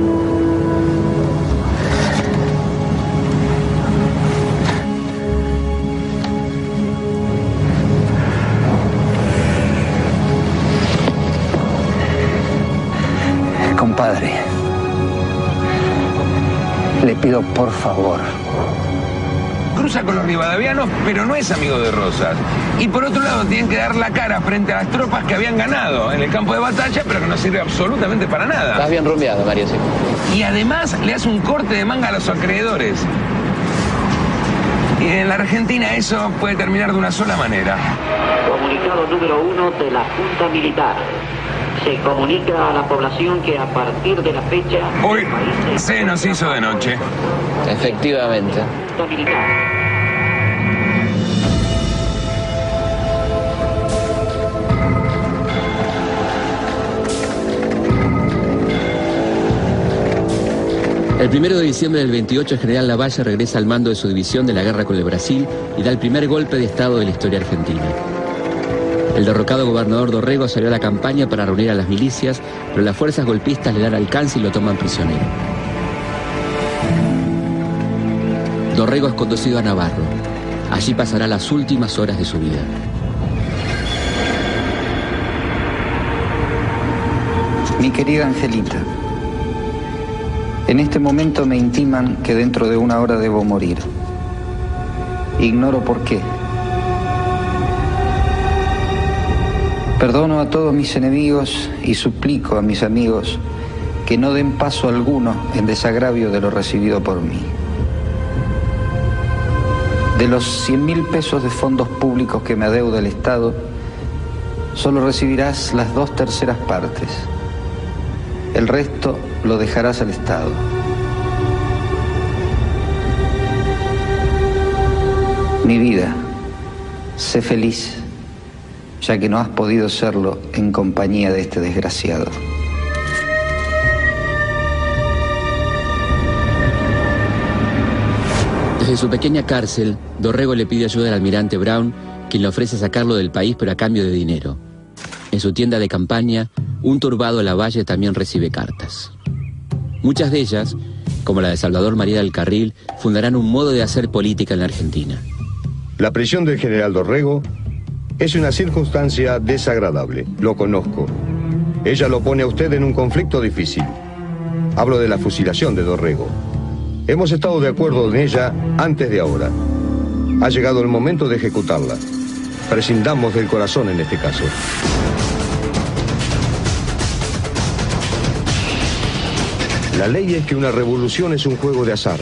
Compadre, le pido por favor. Cruza con los rivadavianos, pero no es amigo de Rosas. Y por otro lado, tienen que dar la cara frente a las tropas que habían ganado en el campo de batalla, pero que no sirve absolutamente para nada. Estás bien rumbeado, Mario, sí. Y además le hace un corte de manga a los acreedores. Y en la Argentina eso puede terminar de una sola manera. Comunicado número 1 de la Junta Militar. Se comunica a la población que a partir de la fecha... Hoy se nos hizo de noche. Efectivamente. Junta Militar. El 1 de diciembre del 28, el general Lavalle regresa al mando de su división de la guerra con el Brasil y da el primer golpe de Estado de la historia argentina. El derrocado gobernador Dorrego salió a la campaña para reunir a las milicias, pero las fuerzas golpistas le dan alcance y lo toman prisionero. Dorrego es conducido a Navarro. Allí pasará las últimas horas de su vida. Mi querida Angelita, en este momento me intiman que dentro de una hora debo morir. Ignoro por qué. Perdono a todos mis enemigos y suplico a mis amigos que no den paso alguno en desagravio de lo recibido por mí. De los 100.000 pesos de fondos públicos que me adeuda el Estado, solo recibirás las 2/3 partes. El resto lo dejarás al Estado. Mi vida, sé feliz, ya que no has podido serlo en compañía de este desgraciado. Desde su pequeña cárcel, Dorrego le pide ayuda al almirante Brown, quien le ofrece sacarlo del país pero a cambio de dinero. En su tienda de campaña, un turbado Lavalle también recibe cartas. Muchas de ellas, como la de Salvador María del Carril, fundarán un modo de hacer política en la Argentina. La prisión del general Dorrego es una circunstancia desagradable, lo conozco. Ella lo pone a usted en un conflicto difícil. Hablo de la fusilación de Dorrego. Hemos estado de acuerdo en ella antes de ahora. Ha llegado el momento de ejecutarla. Prescindamos del corazón en este caso. La ley es que una revolución es un juego de azar,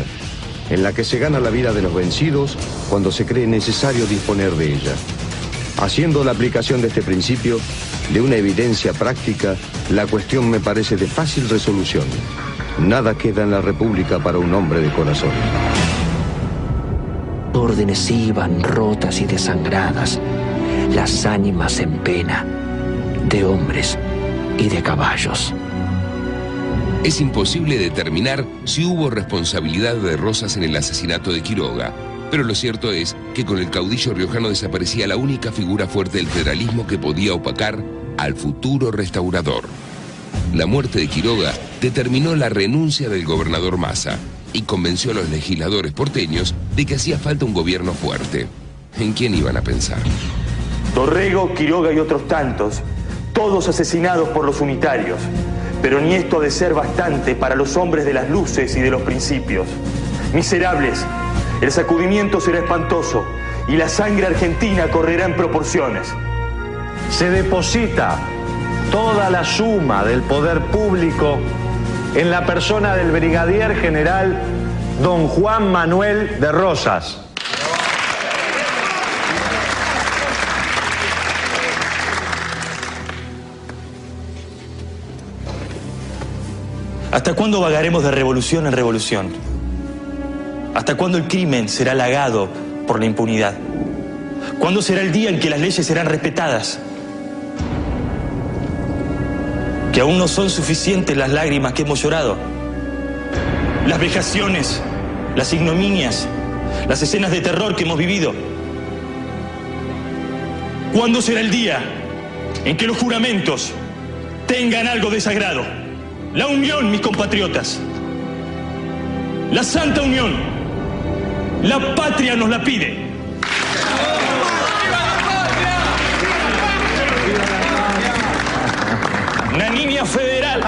en la que se gana la vida de los vencidos cuando se cree necesario disponer de ella. Haciendo la aplicación de este principio, de una evidencia práctica, la cuestión me parece de fácil resolución. Nada queda en la República para un hombre de corazón. Órdenes iban rotas y desangradas, las ánimas en pena, de hombres y de caballos. Es imposible determinar si hubo responsabilidad de Rosas en el asesinato de Quiroga, pero lo cierto es que con el caudillo riojano desaparecía la única figura fuerte del federalismo que podía opacar al futuro restaurador. La muerte de Quiroga determinó la renuncia del gobernador Massa y convenció a los legisladores porteños de que hacía falta un gobierno fuerte. ¿En quién iban a pensar? Dorrego, Quiroga y otros tantos, todos asesinados por los unitarios. Pero ni esto ha de ser bastante para los hombres de las luces y de los principios. Miserables, el sacudimiento será espantoso y la sangre argentina correrá en proporciones. Se deposita toda la suma del poder público en la persona del brigadier general don Juan Manuel de Rosas. ¿Hasta cuándo vagaremos de revolución en revolución? ¿Hasta cuándo el crimen será halagado por la impunidad? ¿Cuándo será el día en que las leyes serán respetadas? Que aún no son suficientes las lágrimas que hemos llorado, las vejaciones, las ignominias, las escenas de terror que hemos vivido. ¿Cuándo será el día en que los juramentos tengan algo de sagrado? La unión, mis compatriotas, la santa unión, la patria nos la pide. Una niña federal.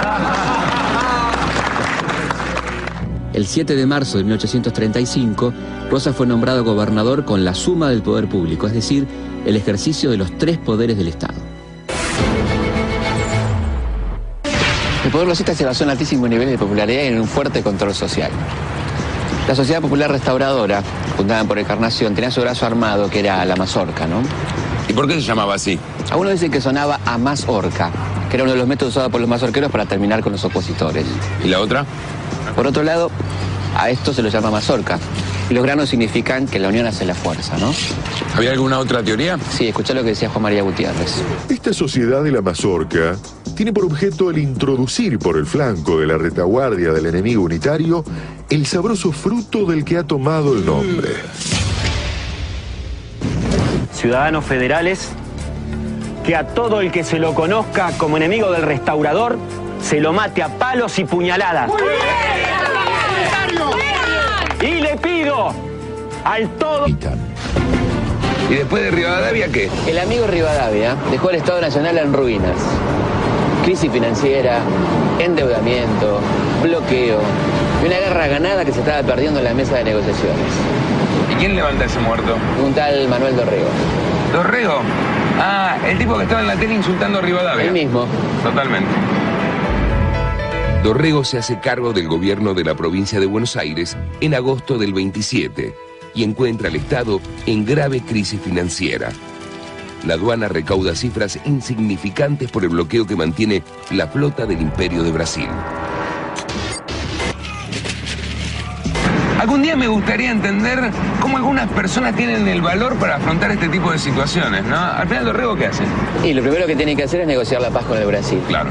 El 7 de marzo de 1835, Rosas fue nombrado gobernador con la suma del poder público, es decir, el ejercicio de los 3 poderes del Estado. El poder rosista se basó en altísimo nivel de popularidad y en un fuerte control social. La Sociedad Popular Restauradora, fundada por Encarnación, tenía su brazo armado, que era la mazorca, ¿no? ¿Y por qué se llamaba así? Algunos dicen que sonaba a mazorca, que era uno de los métodos usados por los mazorqueros para terminar con los opositores. ¿Y la otra? Por otro lado, a esto se lo llama mazorca. Y los granos significan que la unión hace la fuerza, ¿no? ¿Había alguna otra teoría? Sí, escuchá lo que decía Juan María Gutiérrez. Esta sociedad de la mazorca tiene por objeto el introducir por el flanco de la retaguardia del enemigo unitario el sabroso fruto del que ha tomado el nombre. Ciudadanos federales, que a todo el que se lo conozca como enemigo del restaurador, se lo mate a palos y puñaladas. Y le pido al todo... ¿Y después de Rivadavia qué? El amigo Rivadavia dejó el Estado Nacional en ruinas. Crisis financiera, endeudamiento, bloqueo y una guerra ganada que se estaba perdiendo en la mesa de negociaciones. ¿Y quién levanta ese muerto? Un tal Manuel Dorrego. ¿Dorrego? Ah, el tipo que estaba en la tele insultando a Rivadavia. El mismo. Totalmente. Dorrego se hace cargo del gobierno de la provincia de Buenos Aires en agosto del 27 y encuentra al Estado en grave crisis financiera. La aduana recauda cifras insignificantes por el bloqueo que mantiene la flota del Imperio de Brasil. Algún día me gustaría entender cómo algunas personas tienen el valor para afrontar este tipo de situaciones, ¿no? Al final, Dorrego, ¿qué hace? Y lo primero que tienen que hacer es negociar la paz con el Brasil. Claro.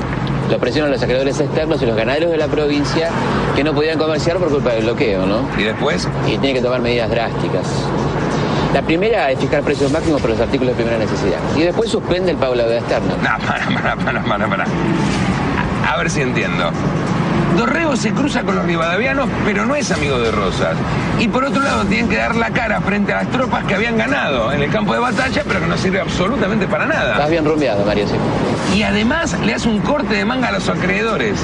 Lo presionan los acreedores externos y los ganaderos de la provincia que no podían comerciar por culpa del bloqueo, ¿no? ¿Y después? Y tiene que tomar medidas drásticas. La primera es fijar precios máximos por los artículos de primera necesidad. Y después suspende el pago de la deuda externa. No, para. A ver si entiendo. Dorrego se cruza con los rivadavianos, pero no es amigo de Rosas. Y por otro lado, tienen que dar la cara frente a las tropas que habían ganado en el campo de batalla, pero que no sirve absolutamente para nada. Estás bien rumbeado, Mario, sí. Y además le hace un corte de manga a los acreedores.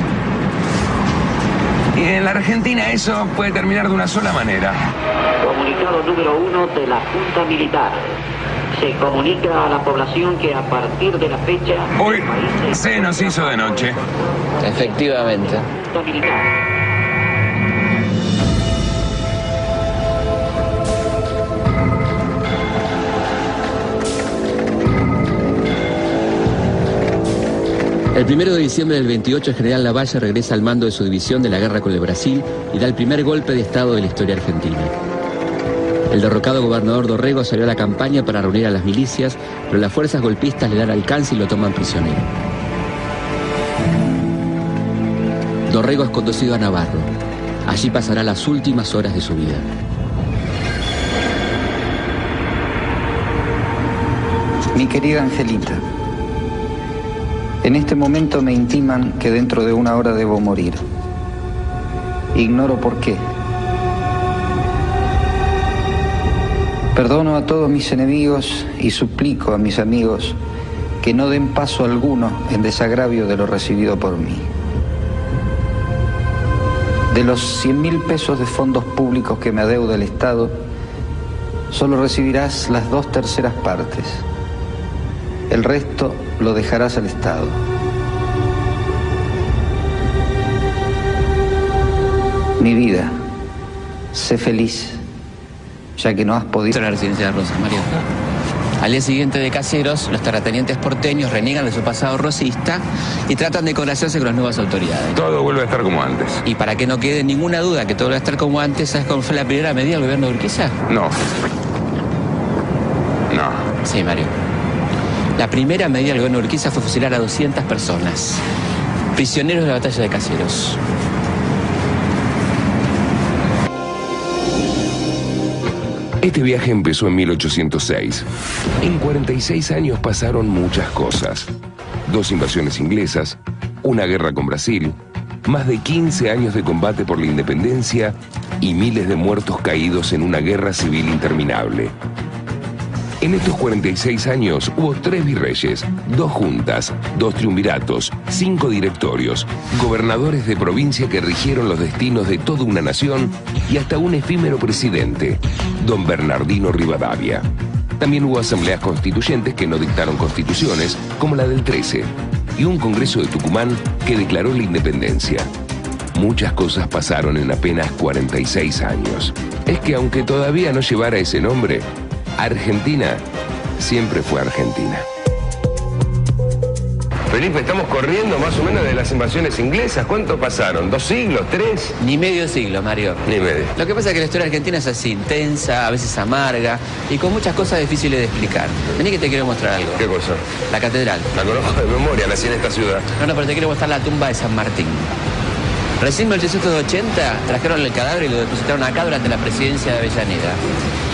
Y en la Argentina eso puede terminar de una sola manera. Comunicado número 1 de la Junta Militar. Se comunica a la población que a partir de la fecha... Hoy se nos hizo de noche. Efectivamente. Junta Militar. El 1 de diciembre del 28, el general Lavalle regresa al mando de su división de la guerra con el Brasil y da el primer golpe de Estado de la historia argentina. El derrocado gobernador Dorrego salió a la campaña para reunir a las milicias, pero las fuerzas golpistas le dan alcance y lo toman prisionero. Dorrego es conducido a Navarro. Allí pasará las últimas horas de su vida. Mi querida Angelita, en este momento me intiman que dentro de una hora debo morir. Ignoro por qué. Perdono a todos mis enemigos y suplico a mis amigos que no den paso alguno en desagravio de lo recibido por mí. De los 100.000 pesos de fondos públicos que me adeuda el Estado, solo recibirás las 2/3 partes. El resto lo dejarás al Estado. Mi vida, sé feliz, ya que no has podido... La residencia de Rosas, Mario. Al día siguiente de Caseros, los terratenientes porteños reniegan de su pasado rosista y tratan de congraciarse con las nuevas autoridades. Todo vuelve a estar como antes. Y para que no quede ninguna duda que todo va a estar como antes, ¿sabes cuál fue la primera medida del gobierno de Urquiza? No. Sí, Mario. La primera medida del gobierno de Urquiza fue fusilar a 200 personas, prisioneros de la batalla de Caseros. Este viaje empezó en 1806. En 46 años pasaron muchas cosas. 2 invasiones inglesas, una guerra con Brasil, más de 15 años de combate por la independencia y miles de muertos caídos en una guerra civil interminable. En estos 46 años hubo 3 virreyes, 2 juntas, 2 triunviratos, 5 directorios, gobernadores de provincia que rigieron los destinos de toda una nación y hasta un efímero presidente, don Bernardino Rivadavia. También hubo asambleas constituyentes que no dictaron constituciones, como la del 13, y un congreso de Tucumán que declaró la independencia. Muchas cosas pasaron en apenas 46 años. Es que aunque todavía no llevara ese nombre, Argentina siempre fue Argentina. Felipe, estamos corriendo más o menos de las invasiones inglesas. ¿Cuánto pasaron? ¿2 siglos? ¿3? Ni medio siglo, Mario. Ni medio. Lo que pasa es que la historia argentina es así, intensa, a veces amarga y con muchas cosas difíciles de explicar. Vení que te quiero mostrar algo. ¿Qué cosa? La catedral. La conozco de memoria, nací en esta ciudad. No, pero te quiero mostrar la tumba de San Martín. Recién en 1880 trajeron el cadáver y lo depositaron acá durante la presidencia de Avellaneda.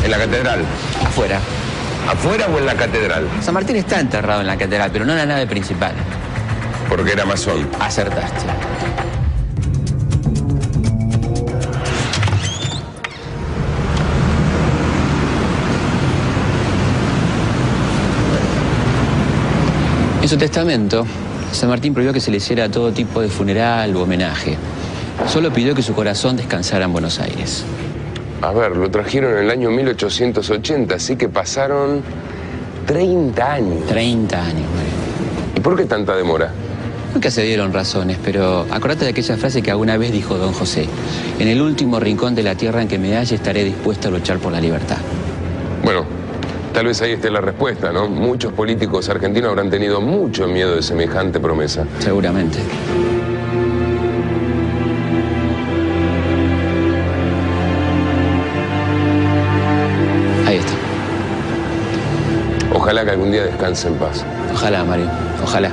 ¿En la catedral? Afuera. ¿Afuera o en la catedral? San Martín está enterrado en la catedral, pero no en la nave principal. Porque era masón. Acertaste. En su testamento, San Martín prohibió que se le hiciera todo tipo de funeral u homenaje. Solo pidió que su corazón descansara en Buenos Aires. A ver, lo trajeron en el año 1880, así que pasaron 30 años. 30 años, Mario. ¿Y por qué tanta demora? Nunca se dieron razones, pero acordate de aquella frase que alguna vez dijo don José. En el último rincón de la tierra en que me halle estaré dispuesto a luchar por la libertad. Bueno, tal vez ahí esté la respuesta, ¿no? Muchos políticos argentinos habrán tenido mucho miedo de semejante promesa. Seguramente. Ahí está. Ojalá que algún día descanse en paz. Ojalá, Mario. Ojalá.